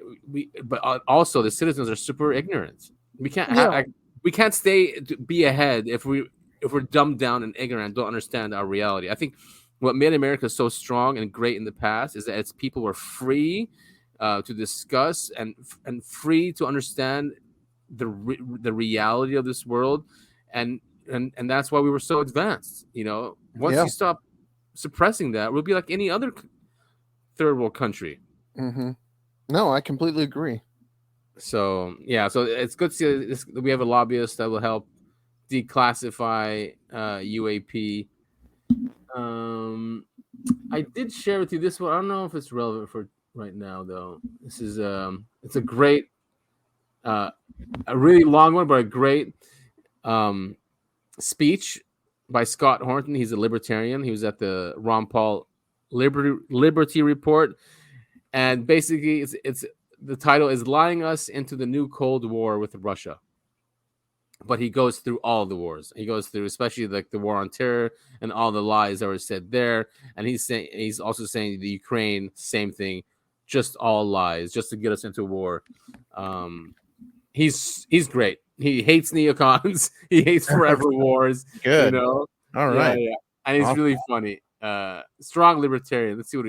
also the citizens are super ignorant. We can't we can't be ahead if we're dumbed down and ignorant, don't understand our reality. I think what made America so strong and great in the past is that its people were free to discuss and free to understand the reality of this world, and that's why we were so advanced. Once you stop suppressing that, we'll be like any other third world country. Mm-hmm. No, I completely agree. So it's good to see this. We have a lobbyist that will help declassify UAP. I did share with you this one. I don't know if it's relevant for right now, though. This is it's a great, a really long one, but a great speech by Scott Horton. He's a libertarian. He was at the Ron Paul Liberty Report. And basically, it's the title is "Lying Us into the New Cold War with Russia." But he goes through all the wars. He goes through, especially like the war on terror and all the lies that were said there. And he's also saying the Ukraine, same thing, just all lies, just to get us into war. He's great. He hates neocons. He hates forever wars. Good. All right. Yeah. And he's really funny. Strong libertarian. Let's see what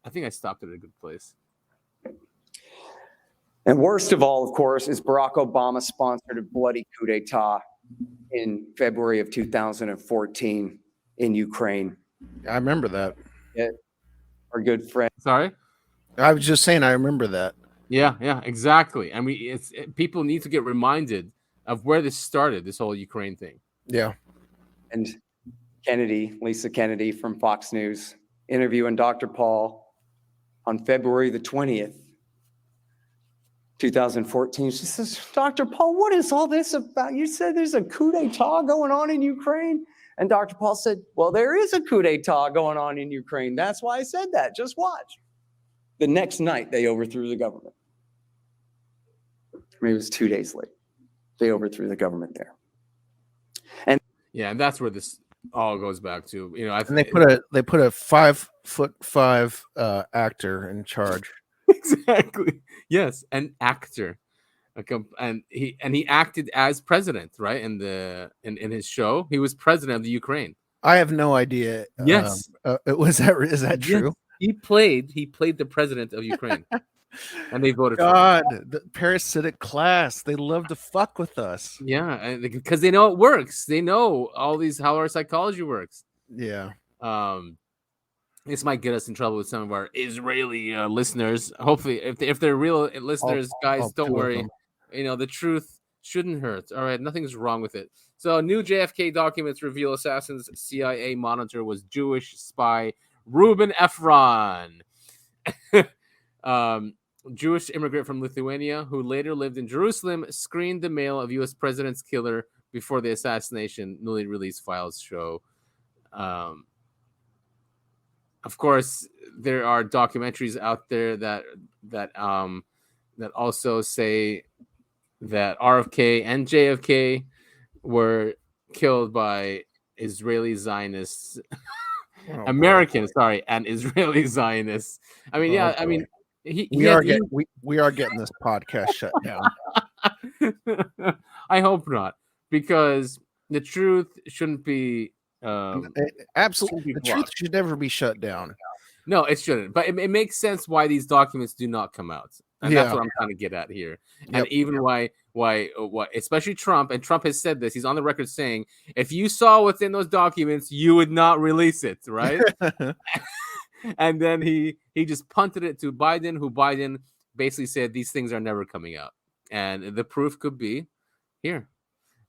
I think I stopped at a good place. And worst of all, of course, is Barack Obama sponsored a bloody coup d'etat in February of 2014 in Ukraine. I remember that. Yeah, our good friend. Sorry? I was just saying I remember that. Yeah, exactly. I mean, people need to get reminded of where this started, this whole Ukraine thing. Yeah. And Lisa Kennedy from Fox News, interviewing Dr. Paul on February the 20th, 2014. She says, Dr. Paul, what is all this about? You said there's a coup d'etat going on in Ukraine. And Dr. Paul said, well, there is a coup d'etat going on in Ukraine. That's why I said that. Just watch. The next night, they overthrew the government. Maybe it was 2 days late. They overthrew the government there. And that's where this all goes back to. And they put a 5'5" actor in charge. Exactly. Yes, an actor, and he acted as president, right? In his show, he was president of the Ukraine. I have no idea. Yes, is that true? He played the president of Ukraine, and they voted for him. God, the parasitic class. They love to fuck with us. Yeah, because they know it works. They know how our psychology works. Yeah. This might get us in trouble with some of our Israeli listeners. Hopefully, if they're real listeners, guys, don't worry. The truth shouldn't hurt. All right, nothing's wrong with it. So, new JFK documents reveal assassin's CIA monitor was Jewish spy Reuben Efron, Jewish immigrant from Lithuania who later lived in Jerusalem, screened the mail of U.S. president's killer before the assassination. Newly released files show. Of course, there are documentaries out there that also say that RFK and JFK were killed by Israeli Zionists, and Israeli Zionists. I mean, yeah, I mean, we are getting this podcast shut down. I hope not, because the truth shouldn't be. Absolutely, the truth should never be shut down. No, it shouldn't. But it makes sense why these documents do not come out, and that's what I'm trying to get at here. And even why, especially Trump, and Trump has said this. He's on the record saying, if you saw what's in those documents, you would not release it, right? And then he just punted it to Biden, who Biden basically said these things are never coming out, and the proof could be here.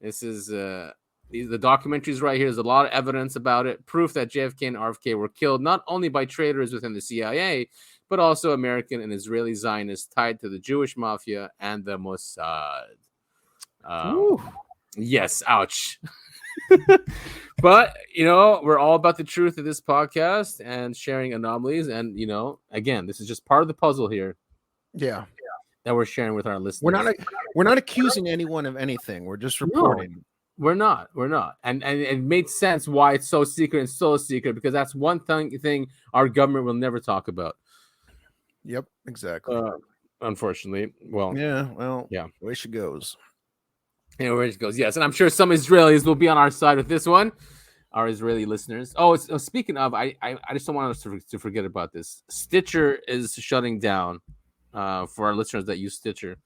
This is the documentaries right here. There's a lot of evidence about it. Proof that JFK and RFK were killed not only by traitors within the CIA, but also American and Israeli Zionists tied to the Jewish mafia and the Mossad. Yes, ouch. But, we're all about the truth of this podcast and sharing anomalies. And, again, this is just part of the puzzle here. Yeah. That we're sharing with our listeners. We're not accusing anyone of anything. We're just reporting. No. We're not. And it made sense why it's so secret and so secret, because that's one thing our government will never talk about. Yep, exactly. Unfortunately. Well, yeah. The way she goes. Where she goes, yes. And I'm sure some Israelis will be on our side with this one, our Israeli listeners. Speaking of, I just don't want us to forget about this. Stitcher is shutting down for our listeners that use Stitcher.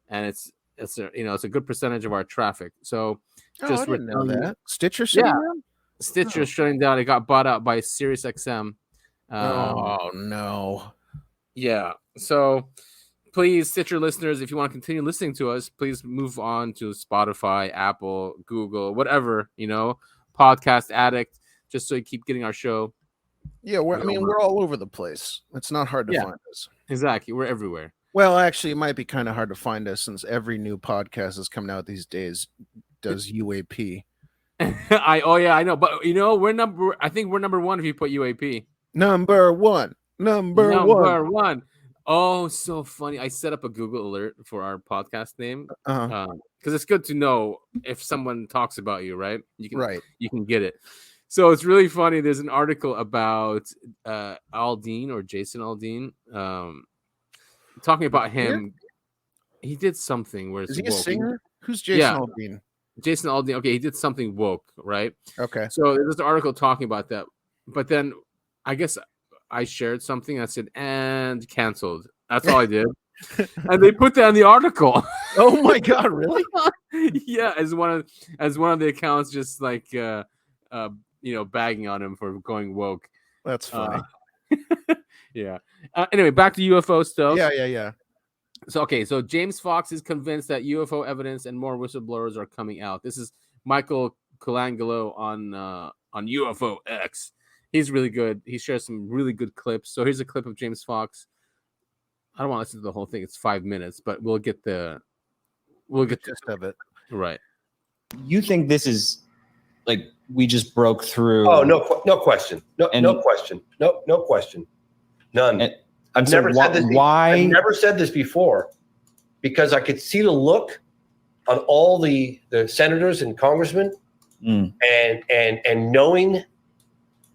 And it's a good percentage of our traffic. So I didn't know that. Stitcher shutting down? Stitcher shutting down. It got bought out by SiriusXM. Oh no. Yeah. So please, Stitcher listeners, if you want to continue listening to us, please move on to Spotify, Apple, Google, whatever, Podcast Addict, just so you keep getting our show. Yeah, we're all over the place. It's not hard to find us. Exactly. We're everywhere. Well, actually, it might be kind of hard to find us since every new podcast that's coming out these days does UAP. I know, but I think we're number one if you put UAP. Number one. Oh, so funny! I set up a Google alert for our podcast name because it's good to know if someone talks about you, right? You can get it. So it's really funny. There's an article about Aldean or Jason Aldean. Talking about him, he did something where is he a singer? Who's Jason Aldean? Jason Aldean. Okay, he did something woke, right? Okay. So there's an article talking about that, but then I guess I shared something. I said and canceled. That's all I did, and they put that in the article. Oh my god! Really? Yeah, as one of the accounts, just like bagging on him for going woke. That's funny. Yeah. Anyway, back to UFO stuff. Yeah. So James Fox is convinced that UFO evidence and more whistleblowers are coming out. This is Michael Colangelo on UFO X. He's really good. He shares some really good clips. So here's a clip of James Fox. I don't want to listen to the whole thing. It's 5 minutes, but we'll get the gist of it. Right. You think this is like we just broke through? Oh, no question. No question. None. I've never said this. I've never said this before, because I could see the look on all the senators and congressmen, and knowing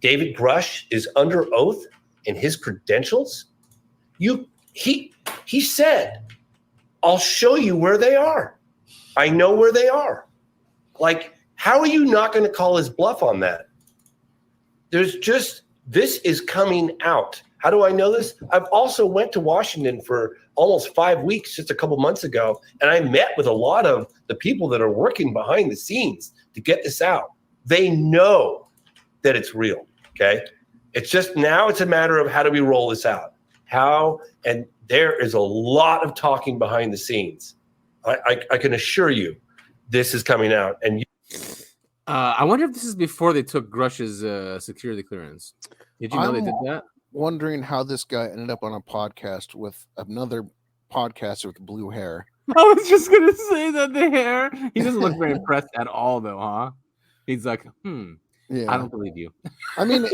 David Grush is under oath and his credentials. He said, "I'll show you where they are. I know where they are." Like, how are you not going to call his bluff on that? This is coming out. How do I know this? I've also went to Washington for almost 5 weeks just a couple months ago, and I met with a lot of the people that are working behind the scenes to get this out. They know that it's real, okay? It's just now it's a matter of how do we roll this out? How, and there is a lot of talking behind the scenes. I can assure you this is coming out. And I wonder if this is before they took Grush's security clearance. Did you know they did that? Wondering how this guy ended up on a podcast with another podcaster with blue hair. I was just gonna say that the hair. He doesn't look very impressed at all, though, huh? He's like, Yeah. I don't believe you. I mean,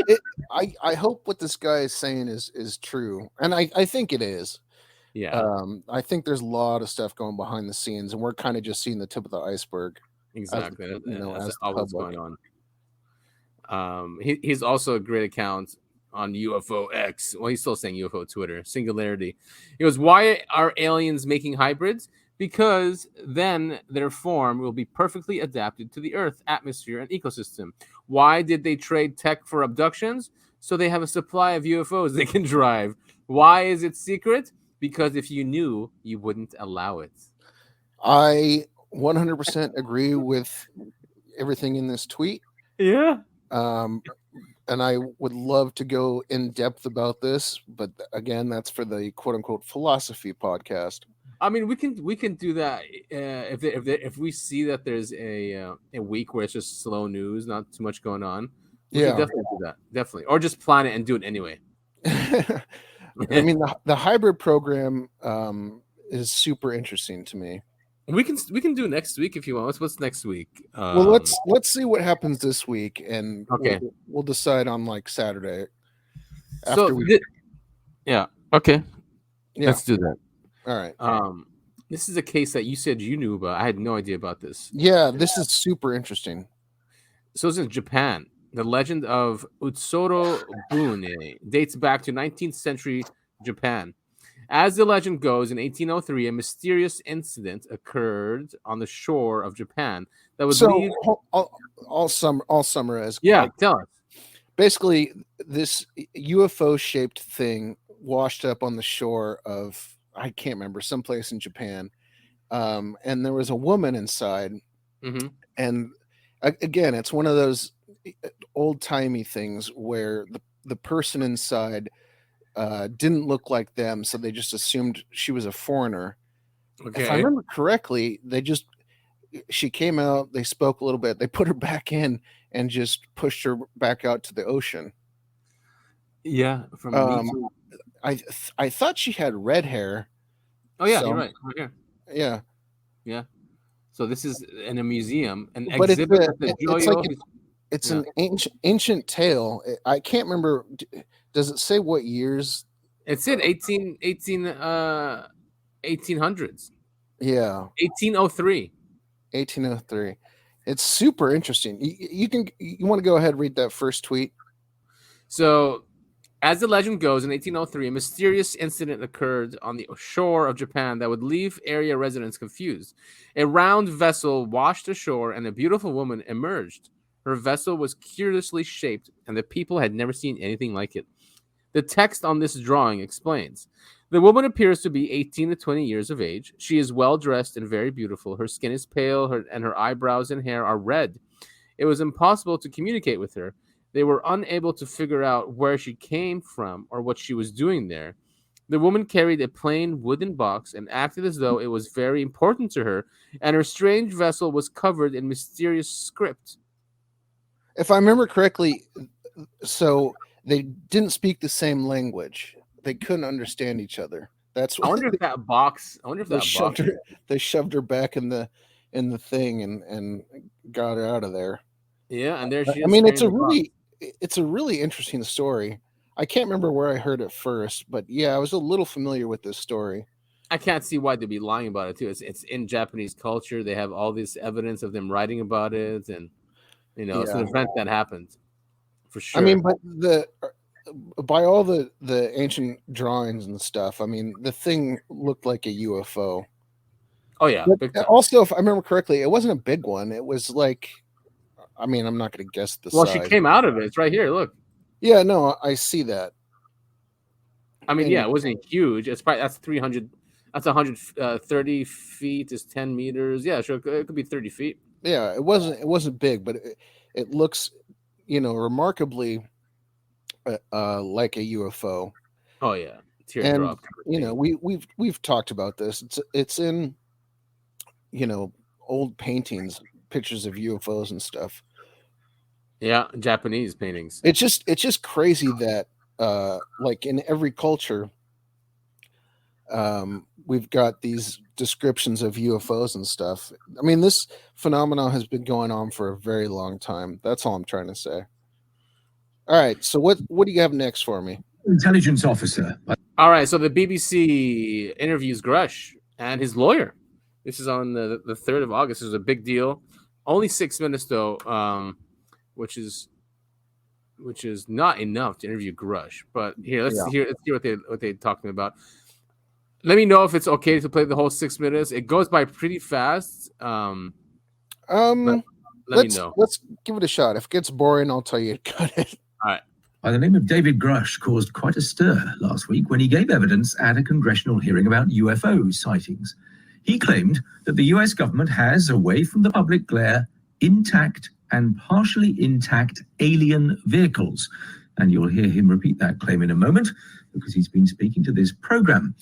I hope what this guy is saying is true, and I think it is. Yeah. I think there's a lot of stuff going behind the scenes, and we're kind of just seeing the tip of the iceberg. Exactly. As That's all what's going on. He's also a great account on UFO X. Well, he's still saying UFO Twitter. Singularity. He goes, why are aliens making hybrids? Because then their form will be perfectly adapted to the Earth, atmosphere, and ecosystem. Why did they trade tech for abductions? So they have a supply of UFOs they can drive. Why is it secret? Because if you knew, you wouldn't allow it. I 100% agree with everything in this tweet. Yeah. And I would love to go in depth about this, but again, that's for the quote unquote philosophy podcast. I mean, we can do that if we see that there's a week where it's just slow news, not too much going on. We can definitely do that, definitely, or just plan it and do it anyway. I mean, the hybrid program is super interesting to me. We can do next week if you want. What's next week? Well, let's see what happens this week, and okay, we'll decide on like Saturday. Yeah. Okay. Yeah. Let's do that. All right. This is a case that you said you knew about. I had no idea about this. Yeah, this is super interesting. So it's in Japan. The legend of Utsuro Bune dates back to 19th century Japan. As the legend goes, in 1803, a mysterious incident occurred on the shore of Japan that would lead. I'll summarize. Yeah, tell us. Basically, this UFO-shaped thing washed up on the shore of, I can't remember, someplace in Japan, and there was a woman inside. Mm-hmm. And again, it's one of those old-timey things where the person inside didn't look like them, so they just assumed she was a foreigner. Okay. If I remember correctly, she came out, they spoke a little bit, they put her back in and just pushed her back out to the ocean. Yeah, I thought she had red hair. Oh yeah, you're right. Right here. Yeah. So this is in a museum, an but exhibit. It's an ancient tale. I can't remember. Does it say what years? It said 1800s. Yeah. 1803. 1803. It's super interesting. You want to go ahead and read that first tweet? So, as the legend goes, in 1803, a mysterious incident occurred on the shore of Japan that would leave area residents confused. A round vessel washed ashore, and a beautiful woman emerged. Her vessel was curiously shaped, and the people had never seen anything like it. The text on this drawing explains. The woman appears to be 18 to 20 years of age. She is well-dressed and very beautiful. Her skin is pale, and her eyebrows and hair are red. It was impossible to communicate with her. They were unable to figure out where she came from or what she was doing there. The woman carried a plain wooden box and acted as though it was very important to her, and her strange vessel was covered in mysterious script. If I remember correctly, so they didn't speak the same language. They couldn't understand each other. That's I wonder if that box. They shoved her back in the thing and got her out of there. Yeah, and there she is. I mean, it's a really interesting story. I can't remember where I heard it first, but yeah, I was a little familiar with this story. I can't see why they'd be lying about it too. It's in Japanese culture. They have all this evidence of them writing about it, and it's an event that happened for sure. I mean, but by all the ancient drawings and stuff, I mean, the thing looked like a UFO. Oh yeah. Also, if I remember correctly, it wasn't a big one. It was like, I mean, I'm not going to guess the size. Well, she came out of it. It's right here. Look. Yeah, no, I see that. I mean, yeah, it wasn't huge. It's probably that's 300. That's 130 feet is 10 meters. Yeah, sure, it could be 30 feet. Yeah, it wasn't big, but it looks, remarkably like a UFO. Oh yeah, and we've talked about this. It's in old paintings, pictures of UFOs and stuff. Yeah, Japanese paintings. It's just crazy that like in every culture, we've got these descriptions of UFOs and stuff. I mean, this phenomenon has been going on for a very long time. That's all I'm trying to say. All right, so what do you have next for me? Intelligence officer. All right, so the BBC interviews Grush and his lawyer. This is on the 3rd of August. This is a big deal. Only 6 minutes though, which is not enough to interview Grush. But here, let's hear what they're talking about. Let me know if it's okay to play the whole 6 minutes. It goes by pretty fast. Let me know. Let's give it a shot. If it gets boring, I'll tell you to cut it. All right. By the name of David Grush caused quite a stir last week when he gave evidence at a congressional hearing about UFO sightings. He claimed that the US government has, away from the public glare, intact and partially intact alien vehicles. And you'll hear him repeat that claim in a moment because he's been speaking to this program.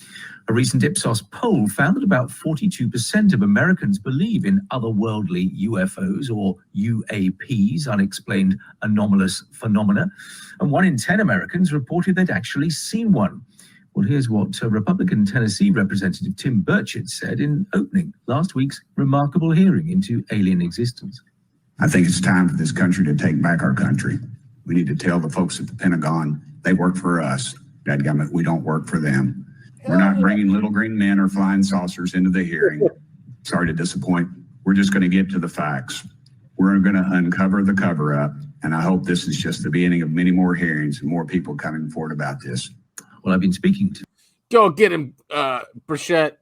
A recent Ipsos poll found that about 42% of Americans believe in otherworldly UFOs or UAPs, unexplained anomalous phenomena. And 1 in 10 Americans reported they'd actually seen one. Well, here's what Republican Tennessee Representative Tim Burchett said in opening last week's remarkable hearing into alien existence. I think it's time for this country to take back our country. We need to tell the folks at the Pentagon they work for us. Dadgummit, we don't work for them. We're not bringing little green men or flying saucers into the hearing. Sorry to disappoint. We're just going to get to the facts. We're going to uncover the cover-up, and I hope this is just the beginning of many more hearings and more people coming forward about this. Well, I've been speaking to... Go get him, Burchett.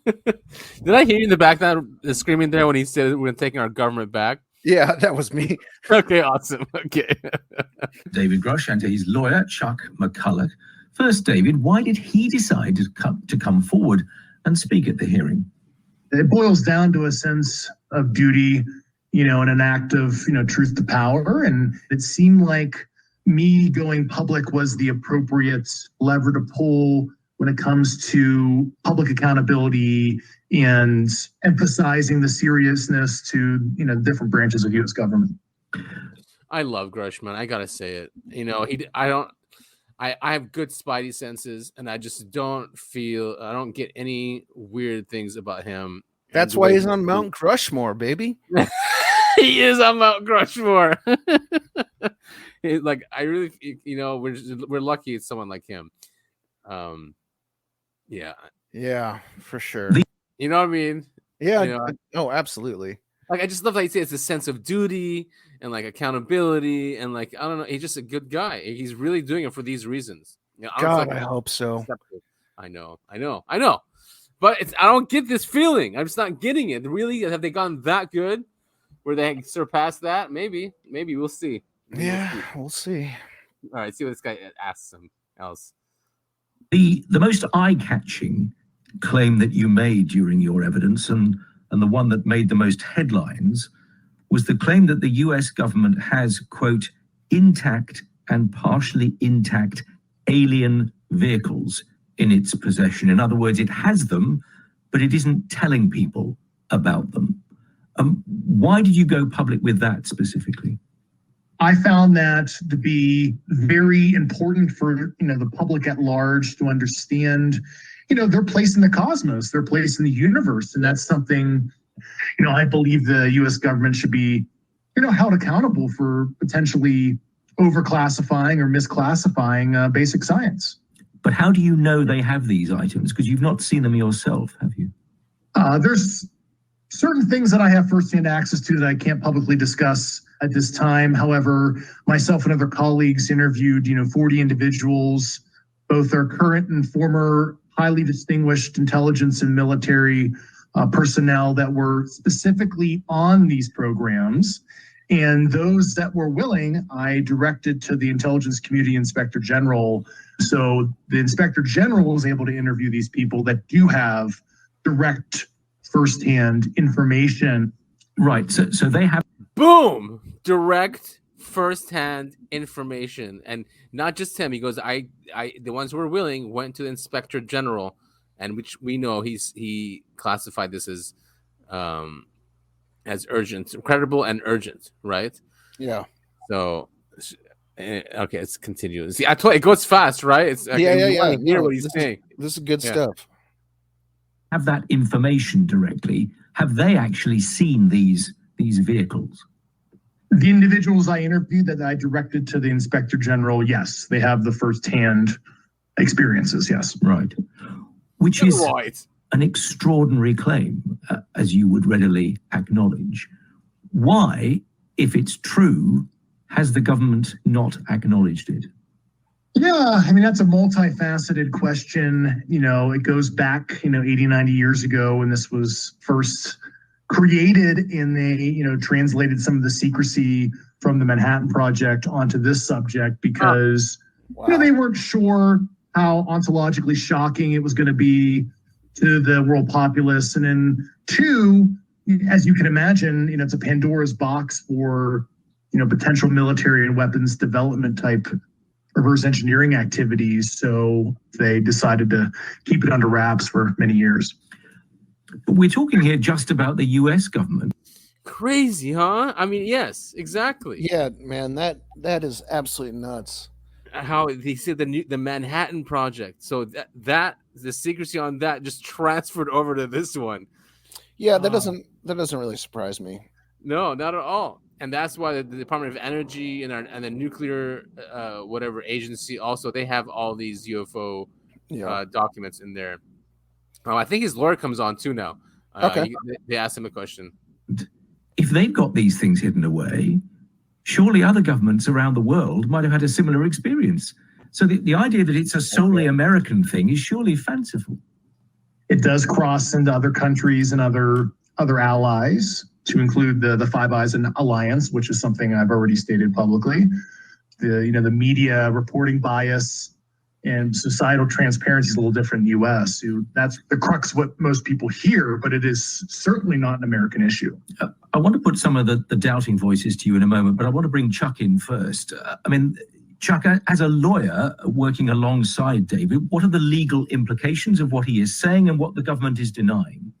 Did I hear you in the background screaming there when he said we're taking our government back? Yeah, that was me. Okay, awesome. Okay. David Grush and his lawyer, Chuck McCulloch. First, David, why did he decide to come forward and speak at the hearing? It boils down to a sense of duty, and an act of, truth to power. And it seemed like me going public was the appropriate lever to pull when it comes to public accountability and emphasizing the seriousness to, different branches of U.S. government. I love Grush, man. I gotta say it. I have good spidey senses, and I just don't get any weird things about him. That's why he's on Mount Rushmore, baby. He is on Mount Rushmore. Like, I really, we're lucky it's someone like him. Yeah, for sure. You know what I mean? Yeah. Oh, absolutely. Like, I just love that you say it's a sense of duty and like accountability and like, I don't know, he's just a good guy. He's really doing it for these reasons. I hope so. I know. But I don't get this feeling. I'm just not getting it. Really, have they gone that good where they surpassed that? Maybe we'll see. We'll see. All right, see what this guy asks him else. The most eye-catching claim that you made during your evidence and the one that made the most headlines was the claim that the US government has, quote, intact and partially intact alien vehicles in its possession. In other words, it has them, but it isn't telling people about them. Why did you go public with that specifically? I found that to be very important for, the public at large to understand, their place in the cosmos, their place in the universe. And that's something, I believe the U.S. government should be, held accountable for potentially overclassifying or misclassifying basic science. But how do you know they have these items? Because you've not seen them yourself, have you? There's certain things that I have firsthand access to that I can't publicly discuss at this time. However, myself and other colleagues interviewed, 40 individuals, both our current and former highly distinguished intelligence and military personnel that were specifically on these programs. And those that were willing, I directed to the Intelligence Community Inspector General. So the Inspector General was able to interview these people that do have direct firsthand information. Right. So they have boom, direct firsthand information, and not just him. He goes, the ones who were willing went to the Inspector General, and which we know he classified this as urgent, credible, and urgent, right? Yeah. So, okay, let's continue. See, I told you, it goes fast, right? It's yeah. Hear what he's saying. This is good stuff. Have that information directly. Have they actually seen these vehicles? The individuals I interviewed that I directed to the Inspector General, yes, they have the firsthand experiences, yes. Right. Which is an extraordinary claim, as you would readily acknowledge. Why, if it's true, has the government not acknowledged it? Yeah, I mean, that's a multifaceted question. It goes back, 80, 90 years ago when this was first created, and they, translated some of the secrecy from the Manhattan Project onto this subject because, they weren't sure how ontologically shocking it was going to be to the world populace. And then two, as you can imagine, it's a Pandora's box for, potential military and weapons development type reverse engineering activities. So they decided to keep it under wraps for many years. We're talking here just about the U.S. government. Crazy, huh? I mean, yes, exactly. Yeah, man, that is absolutely nuts. How they said the Manhattan Project. So that the secrecy on that just transferred over to this one. Yeah, that doesn't really surprise me. No, not at all. And that's why the Department of Energy and the nuclear whatever agency also, they have all these UFO documents in there. I think his lawyer comes on too now. Okay. They asked him a question. If they've got these things hidden away, surely other governments around the world might have had a similar experience. So the idea that it's a solely American thing is surely fanciful. It does cross into other countries and other allies, to include the Five Eyes Alliance, which is something I've already stated publicly. The media reporting bias and societal transparency is a little different in the U.S. That's the crux of what most people hear, but it is certainly not an American issue. I want to put some of the doubting voices to you in a moment, but I want to bring Chuck in first. Chuck, as a lawyer working alongside David, what are the legal implications of what he is saying and what the government is denying?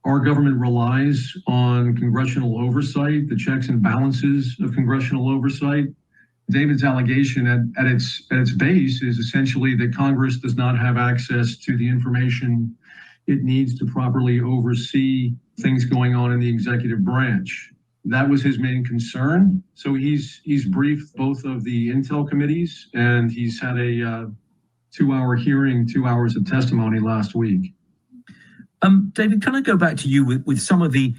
Our government relies on congressional oversight, the checks and balances of congressional oversight. David's allegation at its base is essentially that Congress does not have access to the information it needs to properly oversee things going on in the executive branch. That was his main concern. So he's briefed both of the intel committees, and he's had a 2-hour hearing, 2 hours of testimony last week. David, can I go back to you with some of the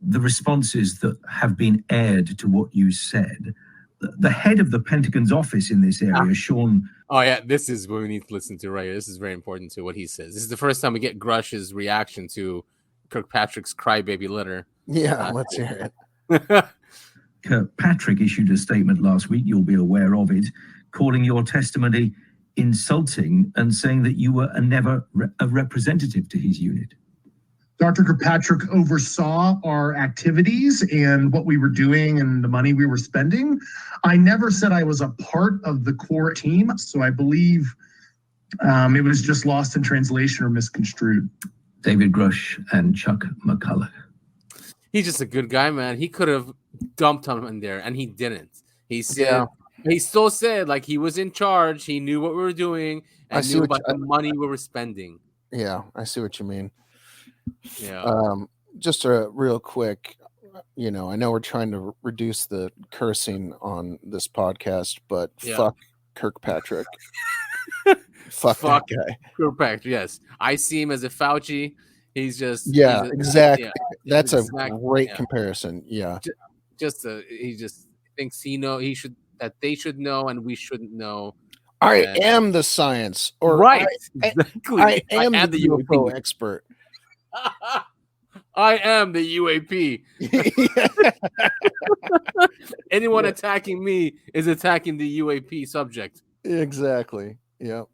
responses that have been aired to what you said? The head of the Pentagon's office in this area, Sean. Oh, yeah, this is what we need to listen to right here. This is very important to what he says. This is the first time we get Grush's reaction to Kirkpatrick's crybaby letter. Yeah, let's hear it. Kirkpatrick issued a statement last week, you'll be aware of it, calling your testimony insulting and saying that you were never a representative to his unit. Dr. Kirkpatrick oversaw our activities and what we were doing and the money we were spending. I never said I was a part of the core team, so I believe it was just lost in translation or misconstrued. David Grush and Chuck McCullough. He's just a good guy, man. He could have dumped him in there, and he didn't. He said, he still said, like, he was in charge. He knew what we were doing and knew about the money we were spending. Yeah, I see what you mean. Yeah. Just a real quick, I know we're trying to reduce the cursing on this podcast, but fuck Kirkpatrick. fuck that guy. Kirkpatrick, yes. I see him as a Fauci. He's just exactly. Yeah, That's a great comparison. Yeah. He just thinks that they should know and we shouldn't know. I am the science, or right? I am the UFO expert. I am the UAP. Anyone attacking me is attacking the UAP subject. Exactly. Yep.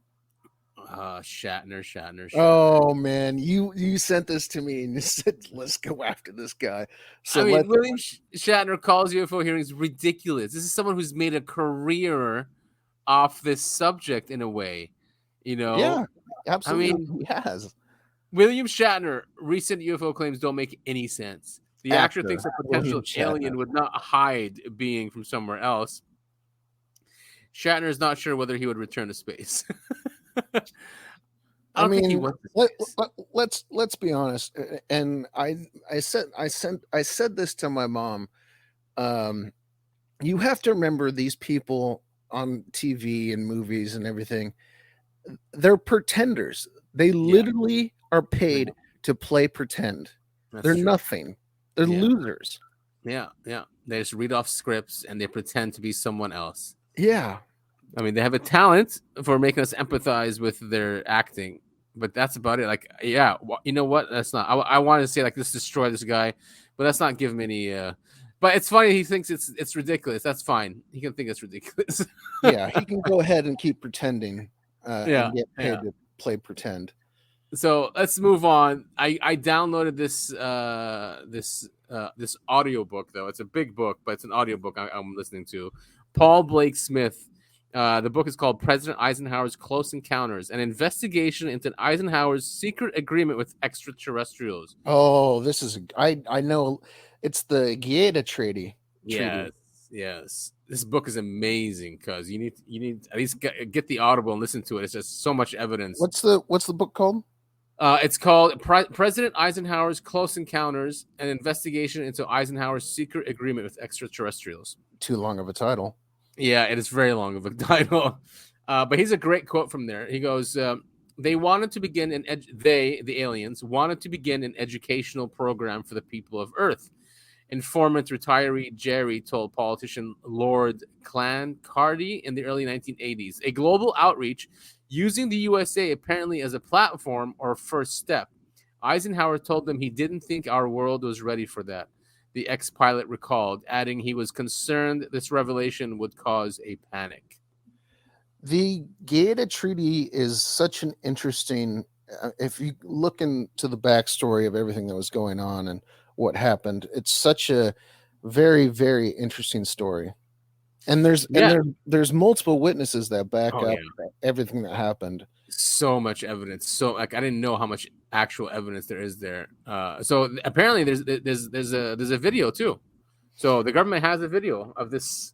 Shatner. Oh man, you sent this to me and you said let's go after this guy. So I mean, William Shatner calls UFO hearings ridiculous. This is someone who's made a career off this subject in a way, you know. Yeah, absolutely. I mean, he has. William Shatner recent UFO claims don't make any sense. The actor thinks a potential alien would not hide being from somewhere else. Shatner is not sure whether he would return to space. I mean, let's be honest. And I said this to my mom. You have to remember these people on TV and movies and everything. They're pretenders. They literally are paid to play pretend. They're true. Nothing. They're losers. Yeah. They just read off scripts and they pretend to be someone else. Yeah. I mean, they have a talent for making us empathize with their acting, but that's about it. Like, yeah, you know what? That's not. I wanted to say like let's destroy this guy, but that's not give him any. But it's funny. He thinks it's ridiculous. That's fine. He can think it's ridiculous. Yeah, he can go ahead and keep pretending. And get paid to play pretend. So let's move on. I downloaded this audiobook though. It's a big book, but it's an audiobook I'm listening to. Paul Blake Smith. The book is called President Eisenhower's Close Encounters, an investigation into Eisenhower's secret agreement with extraterrestrials. Oh, this is I know it's the Gaeta Treaty. Yes. This book is amazing because you need at least get the Audible and listen to it. It's just so much evidence. What's the book called? It's called President Eisenhower's Close Encounters, an investigation into Eisenhower's secret agreement with extraterrestrials. Too long of a title. Yeah, it is very long of a title. But here's a great quote from there. He goes, they wanted to begin the aliens, wanted to begin an educational program for the people of Earth. Informant retiree Jerry told politician Lord Clancarty in the early 1980s. A global outreach using the USA apparently as a platform or first step. Eisenhower told them he didn't think our world was ready for that. The ex-pilot recalled, adding he was concerned this revelation would cause a panic. The Gaeta Treaty is such an interesting, if you look into the backstory of everything that was going on and what happened, it's such a very, very interesting story. And there's multiple witnesses that back up everything that happened. So much evidence. So like I didn't know how much actual evidence there is there. So apparently there's a video too. So the government has a video of this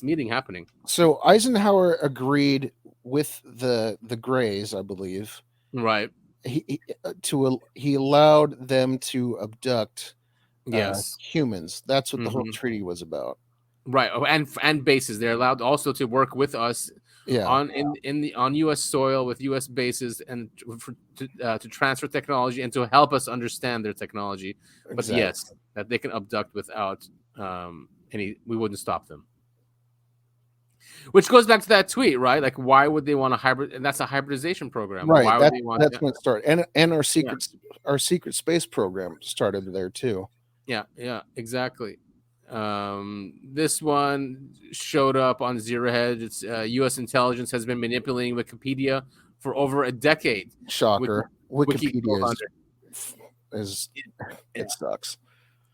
meeting happening. So Eisenhower agreed with the Greys, I believe. Right. He allowed them to abduct humans. That's what the whole Mm-hmm. treaty was about. Right. Oh, and bases. They're allowed also to work with us on U.S. soil with U.S. bases and to transfer technology and to help us understand their technology. But Exactly. yes, that they can abduct without we wouldn't stop them. Which goes back to that tweet, right? Like, why would they want to hybrid? And that's a hybridization program, Right. Why would they want that's when it started, and our secret space program started there too. Yeah, exactly. This one showed up on Zero Hedge. It's U.S. intelligence has been manipulating Wikipedia for over a decade. Shocker. Wikipedia it sucks.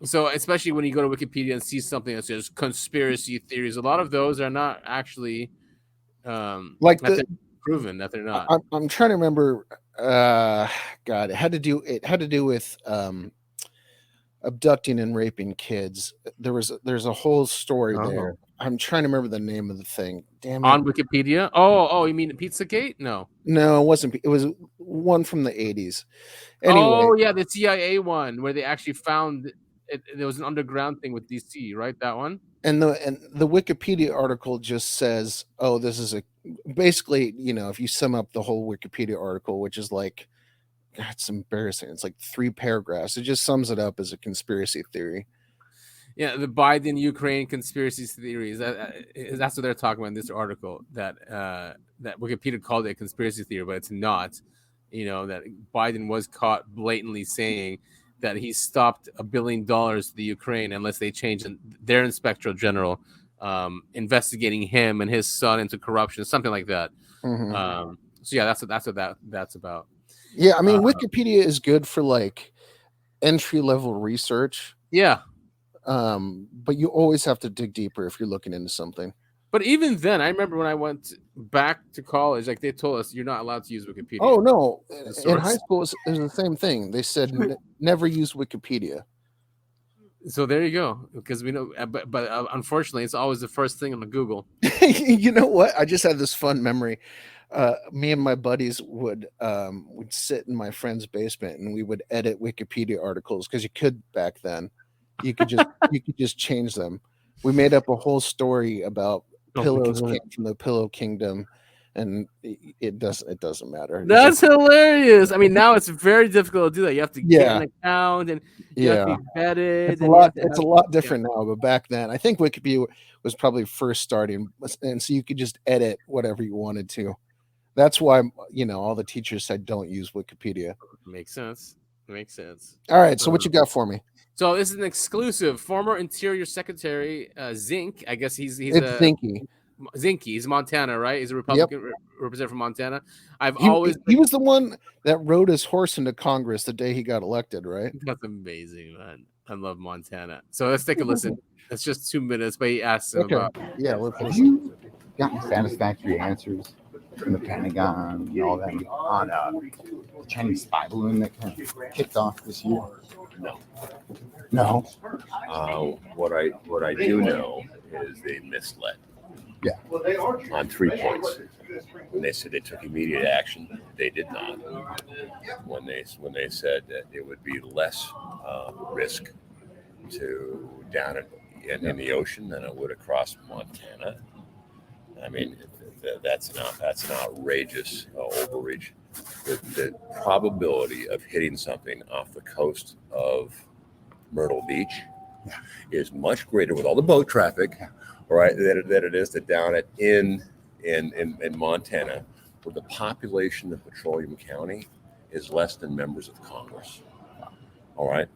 So especially when you go to Wikipedia and see something that says conspiracy theories, a lot of those are not actually proven that they're not. I'm trying to remember. God, it had to do with abducting and raping kids. There's a whole story there. I'm trying to remember the name of the thing. Damn it. On Wikipedia? Oh, you mean Pizzagate? No, it wasn't. It was one from the 80s. Anyway. Oh yeah, the CIA one where they actually found it. There was an underground thing with DC, right? That one. And the Wikipedia article just says, "Oh, this is basically, if you sum up the whole Wikipedia article, which is like, God, it's embarrassing. It's like 3 paragraphs. It just sums it up as a conspiracy theory." Yeah, the Biden-Ukraine conspiracy theories. That's what they're talking about in this article. That Wikipedia called it a conspiracy theory, but it's not. that Biden was caught blatantly saying that he stopped $1 billion to the Ukraine unless they change their inspector general investigating him and his son into corruption, something like that. Mm-hmm. So yeah, that's what that's about. Yeah, I mean, Wikipedia is good for like entry level research. Yeah. But you always have to dig deeper if you're looking into something. But even then, I remember when I went back to college, like they told us you're not allowed to use Wikipedia. Oh no, in high school it was the same thing. They said never use Wikipedia. So there you go, because we know, but unfortunately, it's always the first thing on the Google. You know what? I just had this fun memory. Me and my buddies would sit in my friend's basement and we would edit Wikipedia articles because you could back then. You could just change them. We made up a whole story about pillows came from the Pillow Kingdom, and it doesn't matter. That's hilarious. I mean, now it's very difficult to do that. You have to get an account and you have to be vetted. It's a lot different now, but back then, I think Wikipedia was probably first starting, and so you could just edit whatever you wanted to. That's why all the teachers said don't use Wikipedia. Makes sense. All right, so what you got for me? So this is an exclusive. Former Interior Secretary Zink, I guess it's Zinke. Zinke. He's Montana, right? He's a Republican representative from Montana. He was the one that rode his horse into Congress the day he got elected, right? That's amazing, man. I love Montana. So let's take a listen. It's just 2 minutes, but he asks him about. Yeah, let's listen. Have you gotten satisfactory answers from the Pentagon and all that on the Chinese spy balloon that kind of kicked off this year? No. What I do know is they misled. Yeah. On 3 points. When they said they took immediate action, they did not. When they said that it would be less risk to down in the ocean than it would across Montana. I mean, that's an outrageous overreach. The probability of hitting something off the coast of Myrtle Beach is much greater with all the boat traffic, right, that it is to down it in Montana, where the population of Petroleum County is less than members of Congress. All right,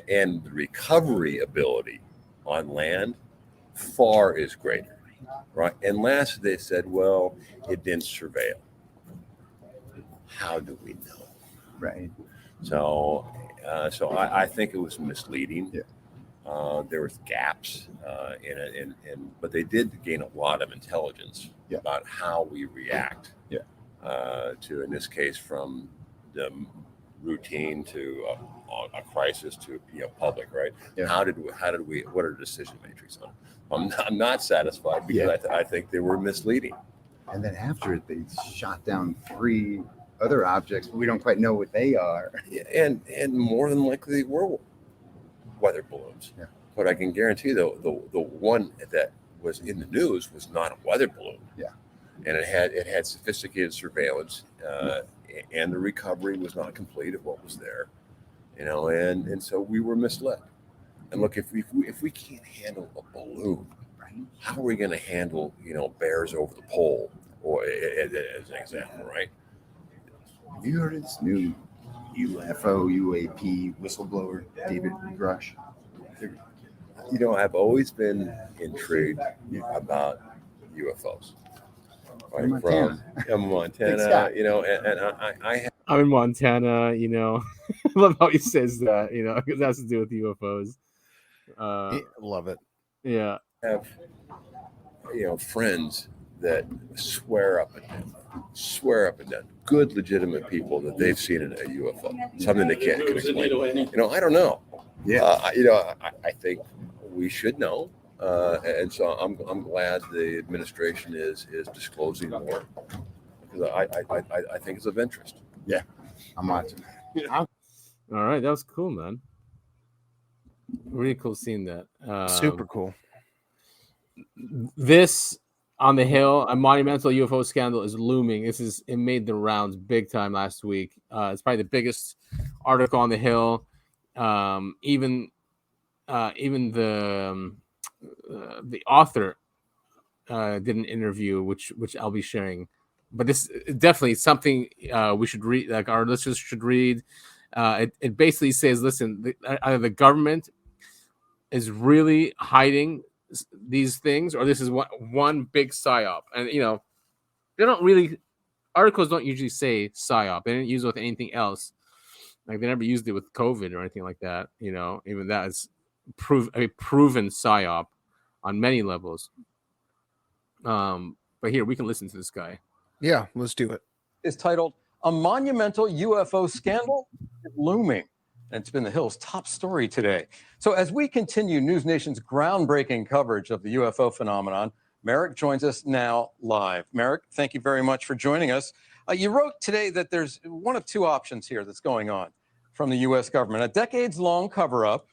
and the recovery ability on land far is greater, right? And last they said, well, it didn't surveil. How do we know? Right. So I think it was misleading. Yeah. There was gaps in it, but they did gain a lot of intelligence about how we react to, in this case, from the routine to a crisis to public, right? Yeah. How did we? What are the decision matrix on? I'm not satisfied because I think they were misleading. And then after it, they shot down 3 other objects, but we don't quite know what they are. And more than likely they were weather balloons. Yeah. But I can guarantee the one that was in the news was not a weather balloon. Yeah. And it had sophisticated surveillance, and the recovery was not complete of what was there, and so we were misled. And look, if we can't handle a balloon, how are we going to handle bears over the pole, or as an example, right? Have you heard of this new UFO, UAP whistleblower, David Grush? I've always been intrigued about UFOs. Right? From Montana, I'm in Montana, I love how he says that, because it has to do with UFOs. Love it. Yeah. I have, friends that swear up and down, good, legitimate people that they've seen a UFO, something they can't explain. I don't know. Yeah. I think we should know, and so I'm glad the administration is disclosing more, because I think it's of interest. Yeah, I'm watching. All right, that was cool, man. Really cool seeing that. Super cool. This on the Hill, a monumental UFO scandal is looming. It made the rounds big time last week. It's probably the biggest article on the Hill. Even the author did an interview, which I'll be sharing but this is definitely something we should read, like our listeners should read. It basically says, listen, either the government is really hiding these things, or this is one big psyop. And they don't really, articles don't usually say psyop. They didn't use it with anything else. Like they never used it with COVID or anything like that. Even that is a proven psyop on many levels. But here we can listen to this guy. Yeah, let's do it. Is titled "A Monumental UFO Scandal is Looming." And it's been the Hill's top story today. So as we continue News Nation's groundbreaking coverage of the UFO phenomenon, Merrick joins us now live. Merrick, thank you very much for joining us. You wrote today that there's one of two options here that's going on from the U.S. government: a decades-long cover-up,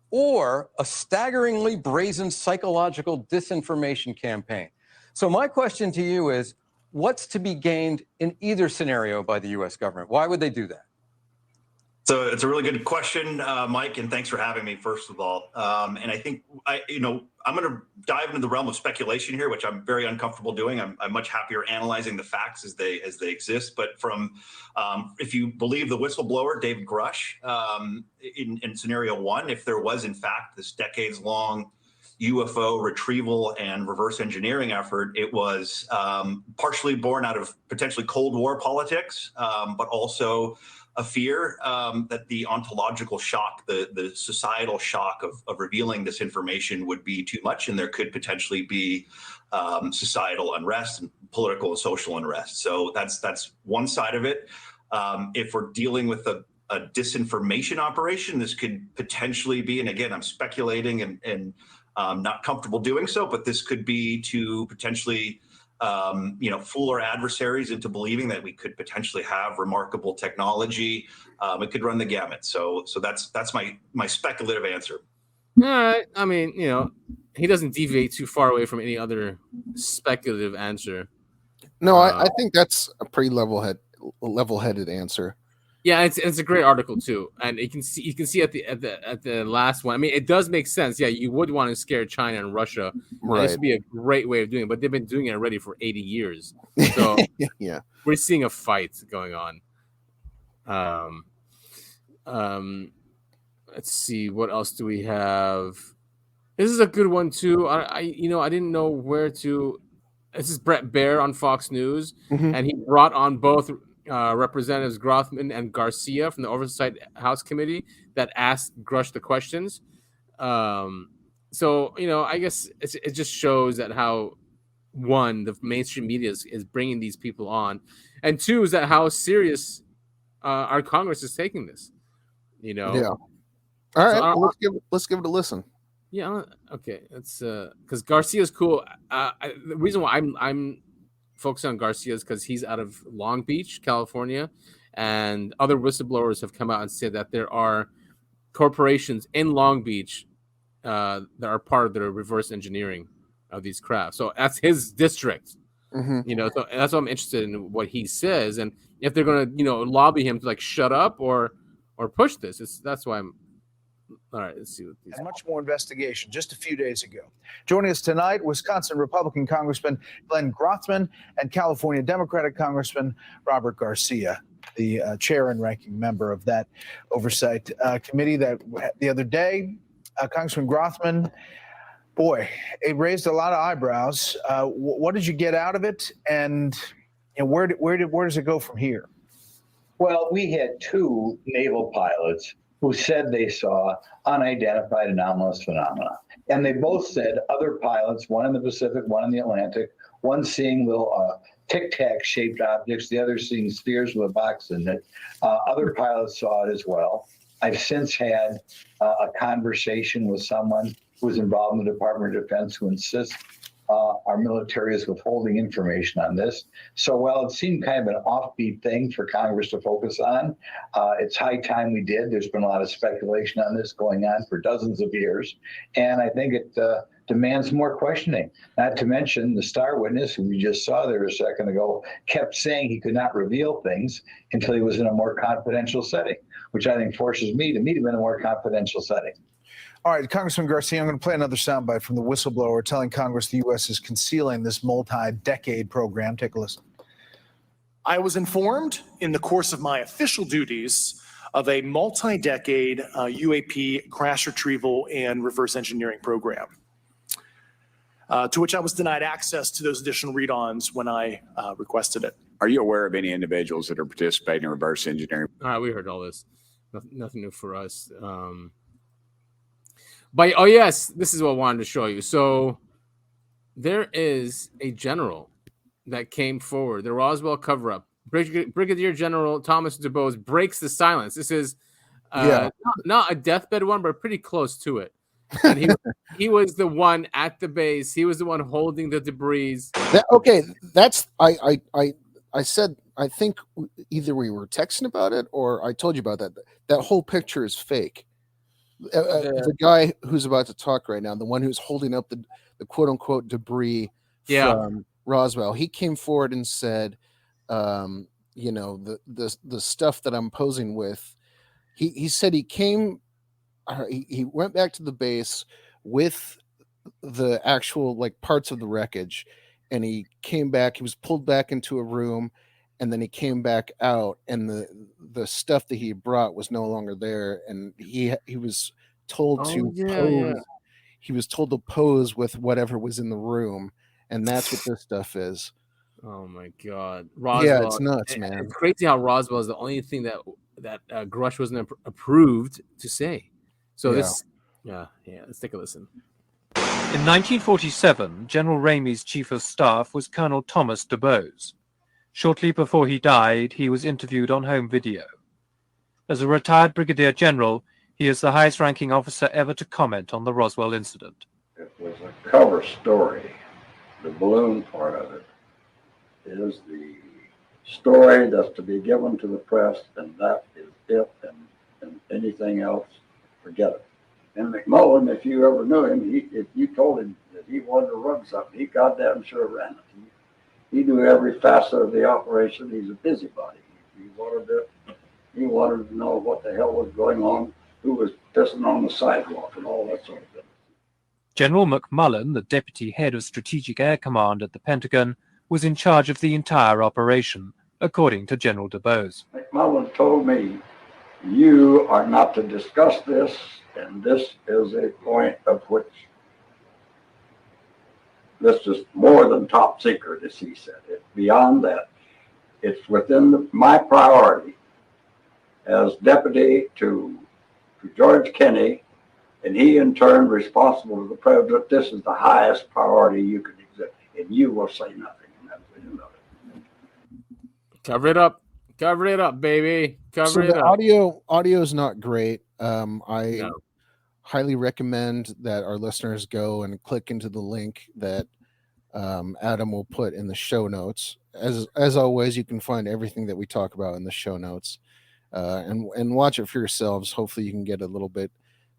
or a staggeringly brazen psychological disinformation campaign. So my question to you is, what's to be gained in either scenario by the U.S. government? Why would they do that? So it's a really good question, Mike, and thanks for having me, first of all. And I think I'm going to dive into the realm of speculation here, which I'm very uncomfortable doing. I'm much happier analyzing the facts as they exist. But if you believe the whistleblower, David Grush, in scenario one, if there was in fact this decades-long UFO retrieval and reverse engineering effort, it was partially born out of potentially Cold War politics, but also a fear that the ontological shock, the societal shock of revealing this information would be too much, and there could potentially be societal unrest and political and social unrest. So that's one side of it. If we're dealing with a disinformation operation, this could potentially be, and again, I'm speculating and not comfortable doing so, but this could be to potentially fool our adversaries into believing that we could potentially have remarkable technology. It could run the gamut. So that's my speculative answer. All right. I mean, he doesn't deviate too far away from any other speculative answer. No, I think that's a pretty level-headed answer. Yeah, it's a great article too, and you can see at the last one. I mean, it does make sense. Yeah, you would want to scare China and Russia. Right. This would be a great way of doing it, but they've been doing it already for 80 years. So yeah, we're seeing a fight going on. Let's see, what else do we have? This is a good one too. I didn't know where to. This is Brett Baer on Fox News, and he brought on both Representatives Grothman and Garcia from the Oversight House Committee that asked Grush the questions. So I guess it just shows that how, one, the mainstream media is bringing these people on, and two, is that how serious our Congress is taking this. Yeah. All right, let's give it a listen. Yeah. Okay. It's because Garcia's cool. The reason why I'm focusing on Garcia is because he's out of Long Beach, California, and other whistleblowers have come out and said that there are corporations in Long Beach that are part of the reverse engineering of these crafts. So that's his district. So that's why I'm interested in what he says, and if they're going to lobby him to shut up or push this. That's why I'm. All right, let's see what these. And much more investigation just a few days ago. Joining us tonight, Wisconsin Republican Congressman Glenn Grothman and California Democratic Congressman Robert Garcia, the chair and ranking member of that oversight committee. That the other day, Congressman Grothman, boy, it raised a lot of eyebrows. What did you get out of it, and where does it go from here? Well, we had two naval pilots who said they saw unidentified anomalous phenomena. And they both said other pilots, one in the Pacific, one in the Atlantic, one seeing little tic-tac shaped objects, the other seeing spheres with a box in it. Other pilots saw it as well. I've since had a conversation with someone who was involved in the Department of Defense who insists our military is withholding information on this. So while it seemed kind of an offbeat thing for Congress to focus on, it's high time we did. There's been a lot of speculation on this going on for dozens of years. And I think it demands more questioning. Not to mention the star witness, who we just saw there a second ago, kept saying he could not reveal things until he was in a more confidential setting, which I think forces me to meet him in a more confidential setting. All right, Congressman Garcia, I'm going to play another soundbite from the whistleblower telling Congress the U.S. is concealing this multi-decade program. Take a listen. I was informed in the course of my official duties of a multi-decade UAP crash retrieval and reverse engineering program, to which I was denied access to those additional read-ons when I requested it. Are you aware of any individuals that are participating in reverse engineering? All right, we heard all this. Nothing new for us. But oh yes, this is what I wanted to show you. So there is a general that came forward. The Roswell cover-up. Brigadier General Thomas Dubose breaks the silence. This is not a deathbed one, but pretty close to it. And he was the one at the base. He was the one holding the debris. That's I said, I think either we were texting about it or I told you about that. That whole picture is fake. The guy who's about to talk right now, the one who's holding up the quote unquote debris from Roswell, he came forward and said, the stuff that I'm posing with, he said he went back to the base with the actual like parts of the wreckage, and he came back. He was pulled back into a room, and then he came back out, and the stuff that he brought was no longer there, and he was told pose. He was told to pose with whatever was in the room, and that's what this stuff is. Oh my God, Roswell! Yeah, it's nuts, man. It's crazy how Roswell is the only thing that Grush wasn't approved to say. So let's take a listen. In 1947, General Ramey's chief of staff was Colonel Thomas Dubose. Shortly before he died, he was interviewed on home video. As a retired brigadier general, he is the highest-ranking officer ever to comment on the Roswell incident. It was a cover story. The balloon part of it is the story that's to be given to the press, and that is it, and anything else, forget it. And McMullen, if you ever knew him, if you told him that he wanted to run something, he goddamn sure ran it. He knew every facet of the operation. He's a busybody. He wanted to know what the hell was going on, who was pissing on the sidewalk, and all that sort of thing. General McMullen, the deputy head of Strategic Air Command at the Pentagon, was in charge of the entire operation, according to General Dubose. McMullen told me, you are not to discuss this, and this is a point of which this is more than top secret, as he said. It's beyond that. It's within my priority as deputy to George Kenney, and he in turn responsible to the president. This is the highest priority you could exist, and you will say nothing. And that's the end of it. Cover it up. Cover it up, baby. Cover it up. Audio is not great. I highly recommend that our listeners go and click into the link that Adam will put in the show notes. As always, you can find everything that we talk about in the show notes, and watch it for yourselves. Hopefully, you can get a little bit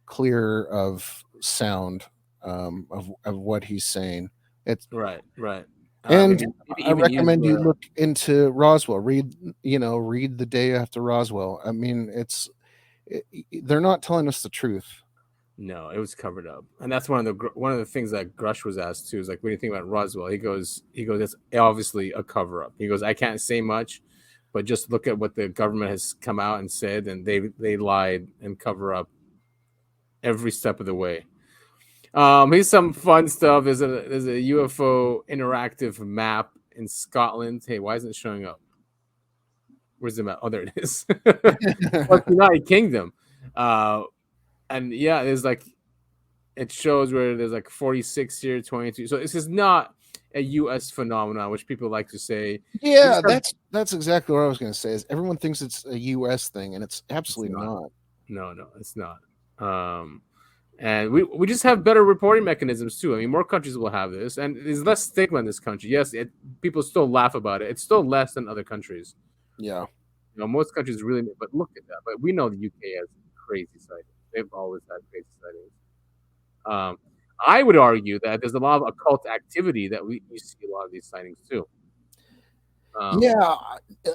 clearer of sound of what he's saying. It's right. And I recommend you look into Roswell. Read the day after Roswell. I mean, they're not telling us the truth. No, it was covered up, and that's one of the things that Grush was asked too. Is like, what do you think about Roswell? He goes, it's obviously a cover up. He goes, I can't say much, but just look at what the government has come out and said, and they lied and cover up every step of the way. Here's some fun stuff. There's a UFO interactive map in Scotland. Hey, why isn't it showing up? Where's the map? Oh, there it is. United Kingdom. And yeah, there's it shows where there's 46 here, 22. So this is not a U.S. phenomenon, which people like to say. Yeah, that's exactly what I was going to say. Is everyone thinks it's a U.S. thing, and it's absolutely not. No, it's not. And we just have better reporting mechanisms too. I mean, more countries will have this, and there's less stigma in this country. Yes, people still laugh about it. It's still less than other countries. Yeah, most countries really. But look at that. But we know the UK has crazy sightings. They've always had crazy sightings. I would argue that there's a lot of occult activity that we see a lot of these sightings too.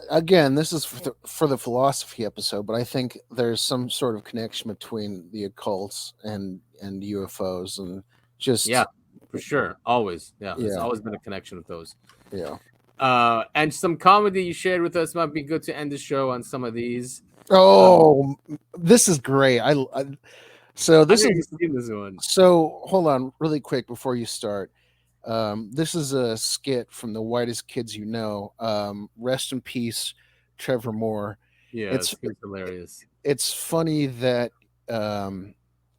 Again, this is for the philosophy episode, but I think there's some sort of connection between the occults and UFOs, and just for sure, always. There's always been a connection with those. Yeah. And some comedy you shared with us might be good to end the show on some of these. Oh, this is great. So this I know is you've seen this one. So hold on really quick before you start. This is a skit from The Whitest Kids You Know. Rest in peace, Trevor Moore. Yeah, it's hilarious. It's funny that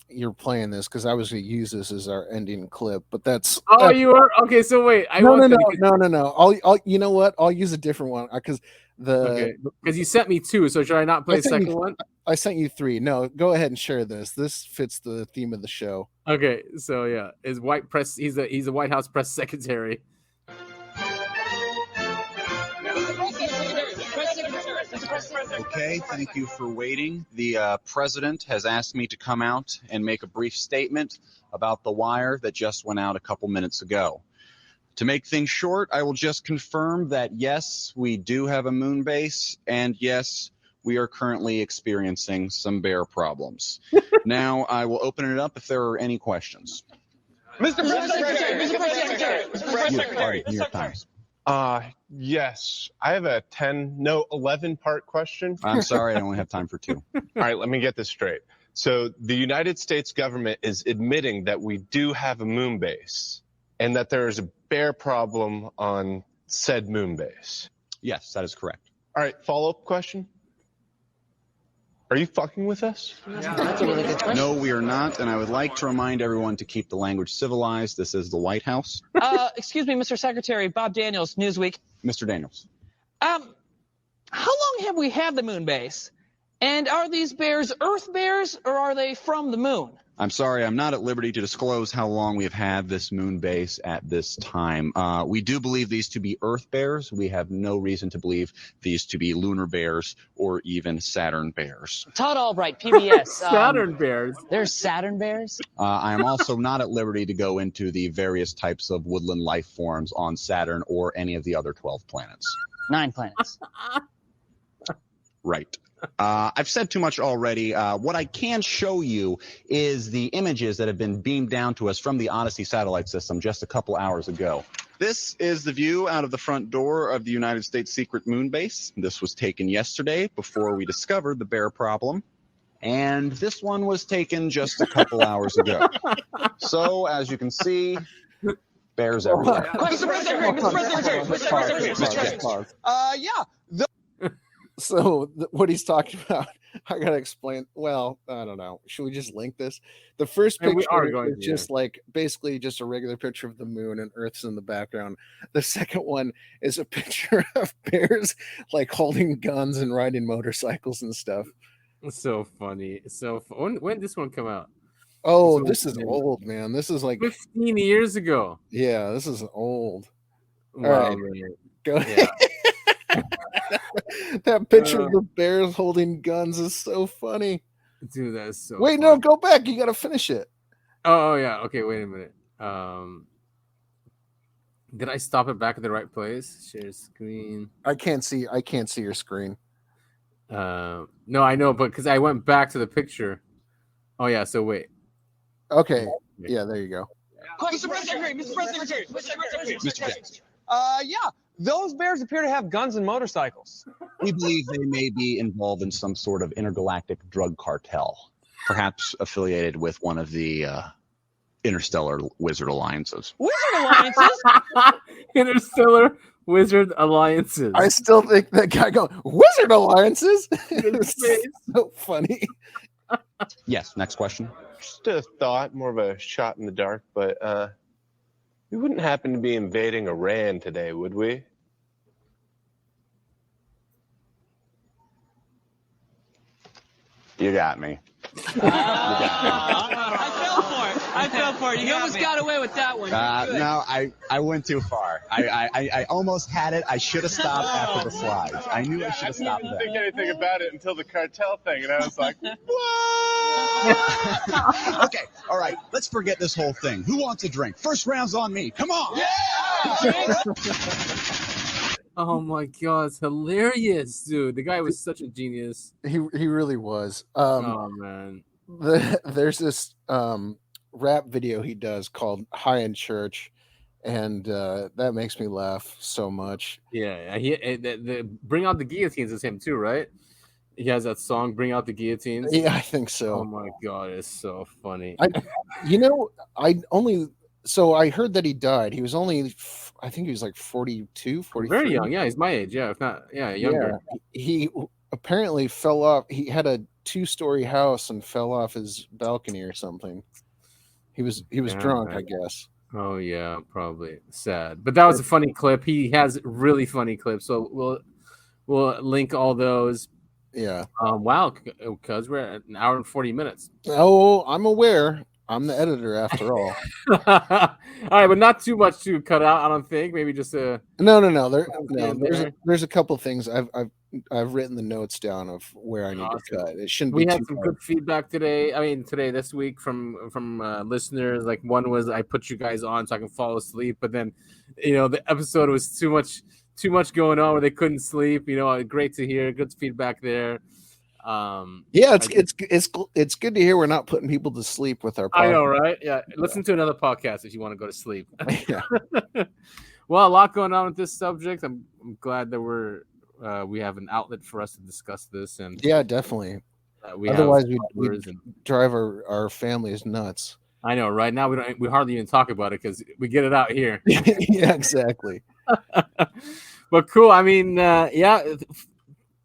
you're playing this because I was going to use this as our ending clip, but that's you are okay. So wait, no. I'll you know what? I'll use a different one because because you sent me 2. So should I not play the second one? I sent you 3. No, go ahead and share this. This fits the theme of the show. Okay, so yeah, he's a White House press secretary. Okay, thank you for waiting. The president has asked me to come out and make a brief statement about the wire that just went out a couple minutes ago. To make things short, I will just confirm that yes, we do have a moon base, and yes, we are currently experiencing some bear problems. Now, I will open it up if there are any questions. Mr. Press Secretary, Mr. Press Secretary, Mr. Press Secretary, New York Times. Yes. I have a 11-part question. I'm sorry, I only have time for 2. All right, let me get this straight. So the United States government is admitting that we do have a moon base and that there is a bear problem on said moon base. Yes, that is correct. All right, follow-up question. Are you fucking with us? That's a really good question. No, we are not, and I would like to remind everyone to keep the language civilized. This is the White House. Excuse me, Mr. Secretary, Bob Daniels, Newsweek. Mr. Daniels. How long have we had the moon base? And are these bears Earth bears or are they from the moon? I'm sorry, I'm not at liberty to disclose how long we have had this moon base at this time. We do believe these to be Earth bears. We have no reason to believe these to be lunar bears or even Saturn bears. Todd Albright, PBS. Saturn bears. There's Saturn bears? I am also not at liberty to go into the various types of woodland life forms on Saturn or any of the other 12 planets. 9 planets. Right. I've said too much already. What I can show you is the images that have been beamed down to us from the Odyssey satellite system just a couple hours ago. This is the view out of the front door of the United States secret moon base. This was taken yesterday before we discovered the bear problem. And this one was taken just a couple hours ago. So, as you can see, bears everywhere. Mr. President, yeah. So what he's talking about, I gotta explain. Well, I don't know. Should we just link this? The first And we are picture going is to, just like basically just a regular picture of the moon and Earth's in the background. The second one is a picture of bears like holding guns and riding motorcycles and stuff. It's so funny. So when did this one come out? Oh, this is old, man. This is like 15 years ago. Yeah, this is old. All Wow, right, man. go ahead. That picture of the bears holding guns is so funny. Dude, that's so Wait, no, go back. You gotta finish it. Oh yeah. Okay, wait a minute. Did I stop it back at the right place? Share screen. I can't see your screen. No, I know, but because I went back to the picture. Oh yeah. So wait. Okay. Yeah, there you go. Mr. President, Mr. President, Mr. Jackson. yeah, those bears appear to have guns and motorcycles. We believe they may be involved in some sort of intergalactic drug cartel, perhaps affiliated with one of the interstellar wizard alliances. Wizard alliances? Interstellar wizard alliances. I still think that guy going wizard alliances. It's so funny. Yes. Next question. Just a thought, more of a shot in the dark, but we wouldn't happen to be invading Iran today, would we? You got me. I fell for it. You almost got away with that one. No, I went too far. I almost had it. I should have stopped after the slides. I knew I should have stopped didn't there. think anything about it until the cartel thing, and I was like, Okay, all right. Let's forget this whole thing. Who wants a drink? First round's on me. Come on. Oh my god, it's hilarious, dude. The guy was such a genius. He really was. Oh man. There's this rap video he does called High in Church. and that makes me laugh so much. Yeah, the Bring Out the Guillotines is him too, right? He has that song "Bring Out the Guillotines." Yeah, I think so. Oh my god, it's so funny. I heard that he died. He was only, I think he was like 42, 43. Very young. Yeah, he's my age. Yeah, if not, younger. Yeah, he apparently fell off. He had a 2-story house and fell off his balcony or something. He was drunk, I guess. Oh yeah, probably sad. But that was a funny clip. He has really funny clips, so we'll link all those. Yeah. Wow, because we're at an hour and 40 minutes. Oh, I'm aware. I'm the editor after all. All right, but not too much to cut out. I don't think. Maybe just a no. There's a couple things I've written the notes down of where I need to cut. It shouldn't be. We had too some hard. good feedback today. This week from listeners. Like one was, I put you guys on so I can fall asleep, but then, the episode was too much going on where they couldn't sleep. Great to hear. Good feedback there. Yeah, it's good to hear we're not putting people to sleep with our podcast. I know, right? Yeah. Listen to another podcast if you want to go to sleep. Yeah. Well, a lot going on with this subject. I'm glad that we have an outlet for us to discuss this, and yeah, definitely. Otherwise, we'd drive our families nuts. I know. Right now, we hardly even talk about it because we get it out here. Yeah, exactly. But cool.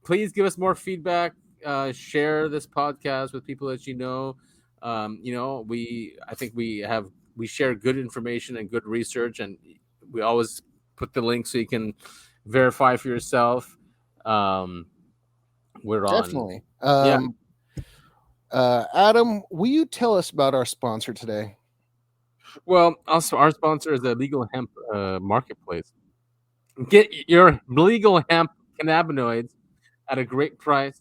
Please give us more feedback. Share this podcast with people that you know. I think we share good information and good research, and we always put the link so you can verify for yourself. We're on. Definitely. Adam, will you tell us about our sponsor today? Well, also our sponsor is the Legal Hemp Marketplace. Get your legal hemp cannabinoids at a great price.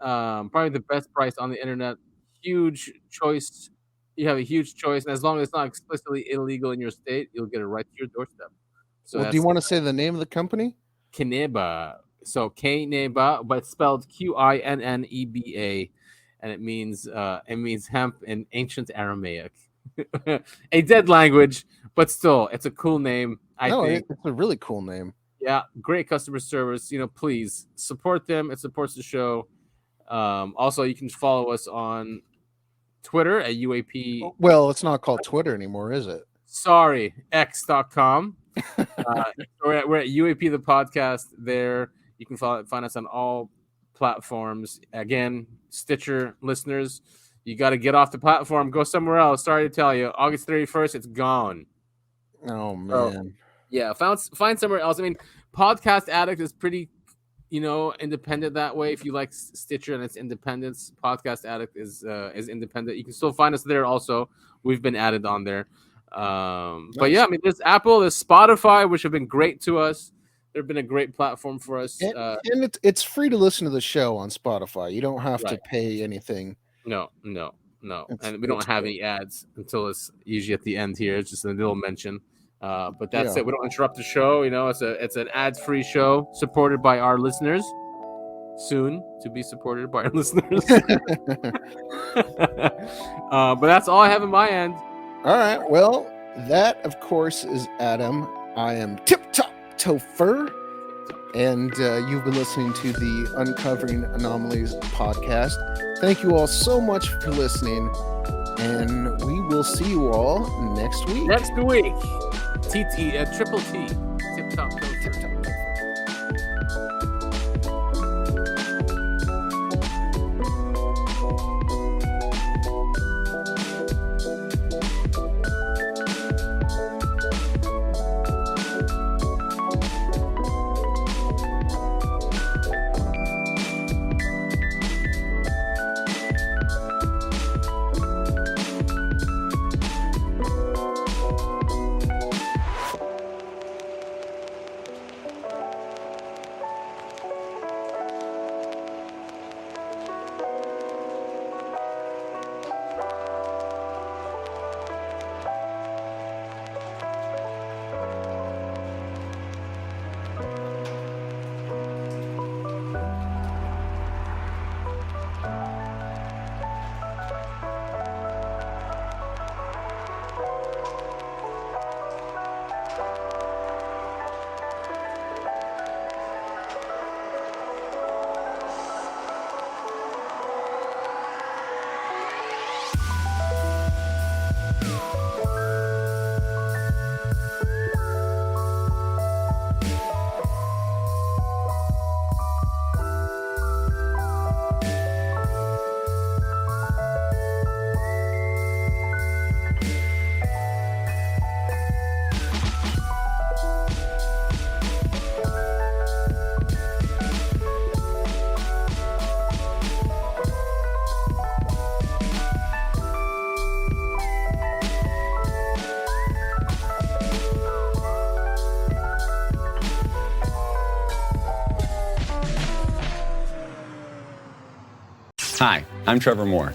Probably the best price on the internet. Huge choice. You have a huge choice, and as long as it's not explicitly illegal in your state, you'll get it right to your doorstep. So, do you want to say the name of the company? Kineba. So Kineba, but spelled Qinneba, and it means hemp in ancient Aramaic. A dead language, but still, it's a cool name. I think it's a really cool name. Yeah, great customer service. Please support them. It supports the show. Also, you can follow us on Twitter at UAP. Well, it's not called Twitter anymore, is it? Sorry, X.com. We're at UAP the podcast. There, you can find us on all platforms. Again, Stitcher listeners, you got to get off the platform, go somewhere else. Sorry to tell you, August 31st, it's gone. Oh man. So, yeah, find somewhere else. Podcast Addict is pretty, independent that way. If you like Stitcher and its independence, Podcast Addict is independent. You can still find us there. Also, we've been added on there. But yeah, there's Apple, there's Spotify, which have been great to us. They've been a great platform for us. And it's free to listen to the show on Spotify. You don't have to pay anything. No. And we don't have any ads until it's usually at the end here. It's just a little mention. But that's it. We don't interrupt the show. It's an ad-free show supported by our listeners. Soon to be supported by our listeners. But that's all I have in my end. All right. Well, that of course is Adam. I am Tip Top Topher, and you've been listening to the Uncovering Anomalies podcast. Thank you all so much for listening, and we will see you all next week. Next week. Triple T. Tip Top Topher. Hi, I'm Trevor Moore.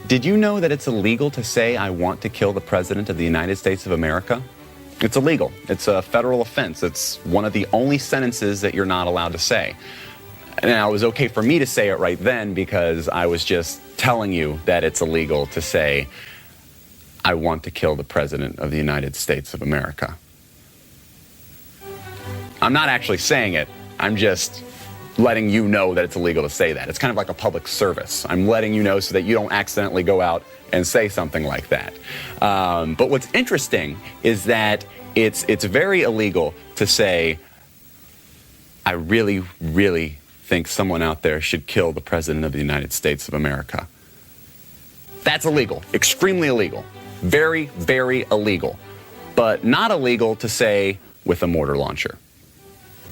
Did you know that it's illegal to say I want to kill the President of the United States of America? It's illegal. It's a federal offense. It's one of the only sentences that you're not allowed to say. Now, it was okay for me to say it right then because I was just telling you that it's illegal to say I want to kill the President of the United States of America. I'm not actually saying it. I'm just letting you know that it's illegal to say that. It's kind of like a public service. I'm letting you know so that you don't accidentally go out and say something like that. But what's interesting is that it's very illegal to say, I really, really think someone out there should kill the President of the United States of America. That's illegal, extremely illegal, very, very illegal, but not illegal to say with a mortar launcher.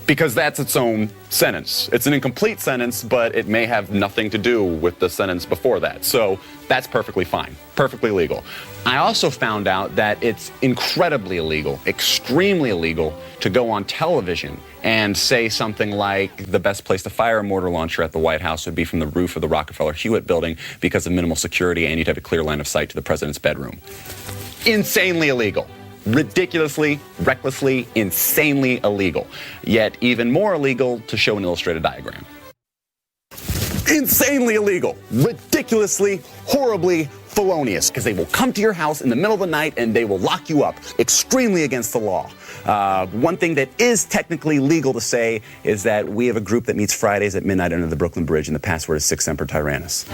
Because that's its own sentence. It's an incomplete sentence, but it may have nothing to do with the sentence before that. So that's perfectly fine, perfectly legal. I also found out that it's incredibly illegal, extremely illegal, to go on television and say something like the best place to fire a mortar launcher at the White House would be from the roof of the Rockefeller Hewitt building because of minimal security and you'd have a clear line of sight to the president's bedroom. Insanely illegal. Ridiculously, recklessly, insanely illegal. Yet even more illegal to show an illustrated diagram. Insanely illegal, ridiculously, horribly felonious, because they will come to your house in the middle of the night and they will lock you up. Extremely against the law. One thing that is technically legal to say is that we have a group that meets Fridays at midnight under the Brooklyn Bridge and the password is 6 Semper Tyrannis.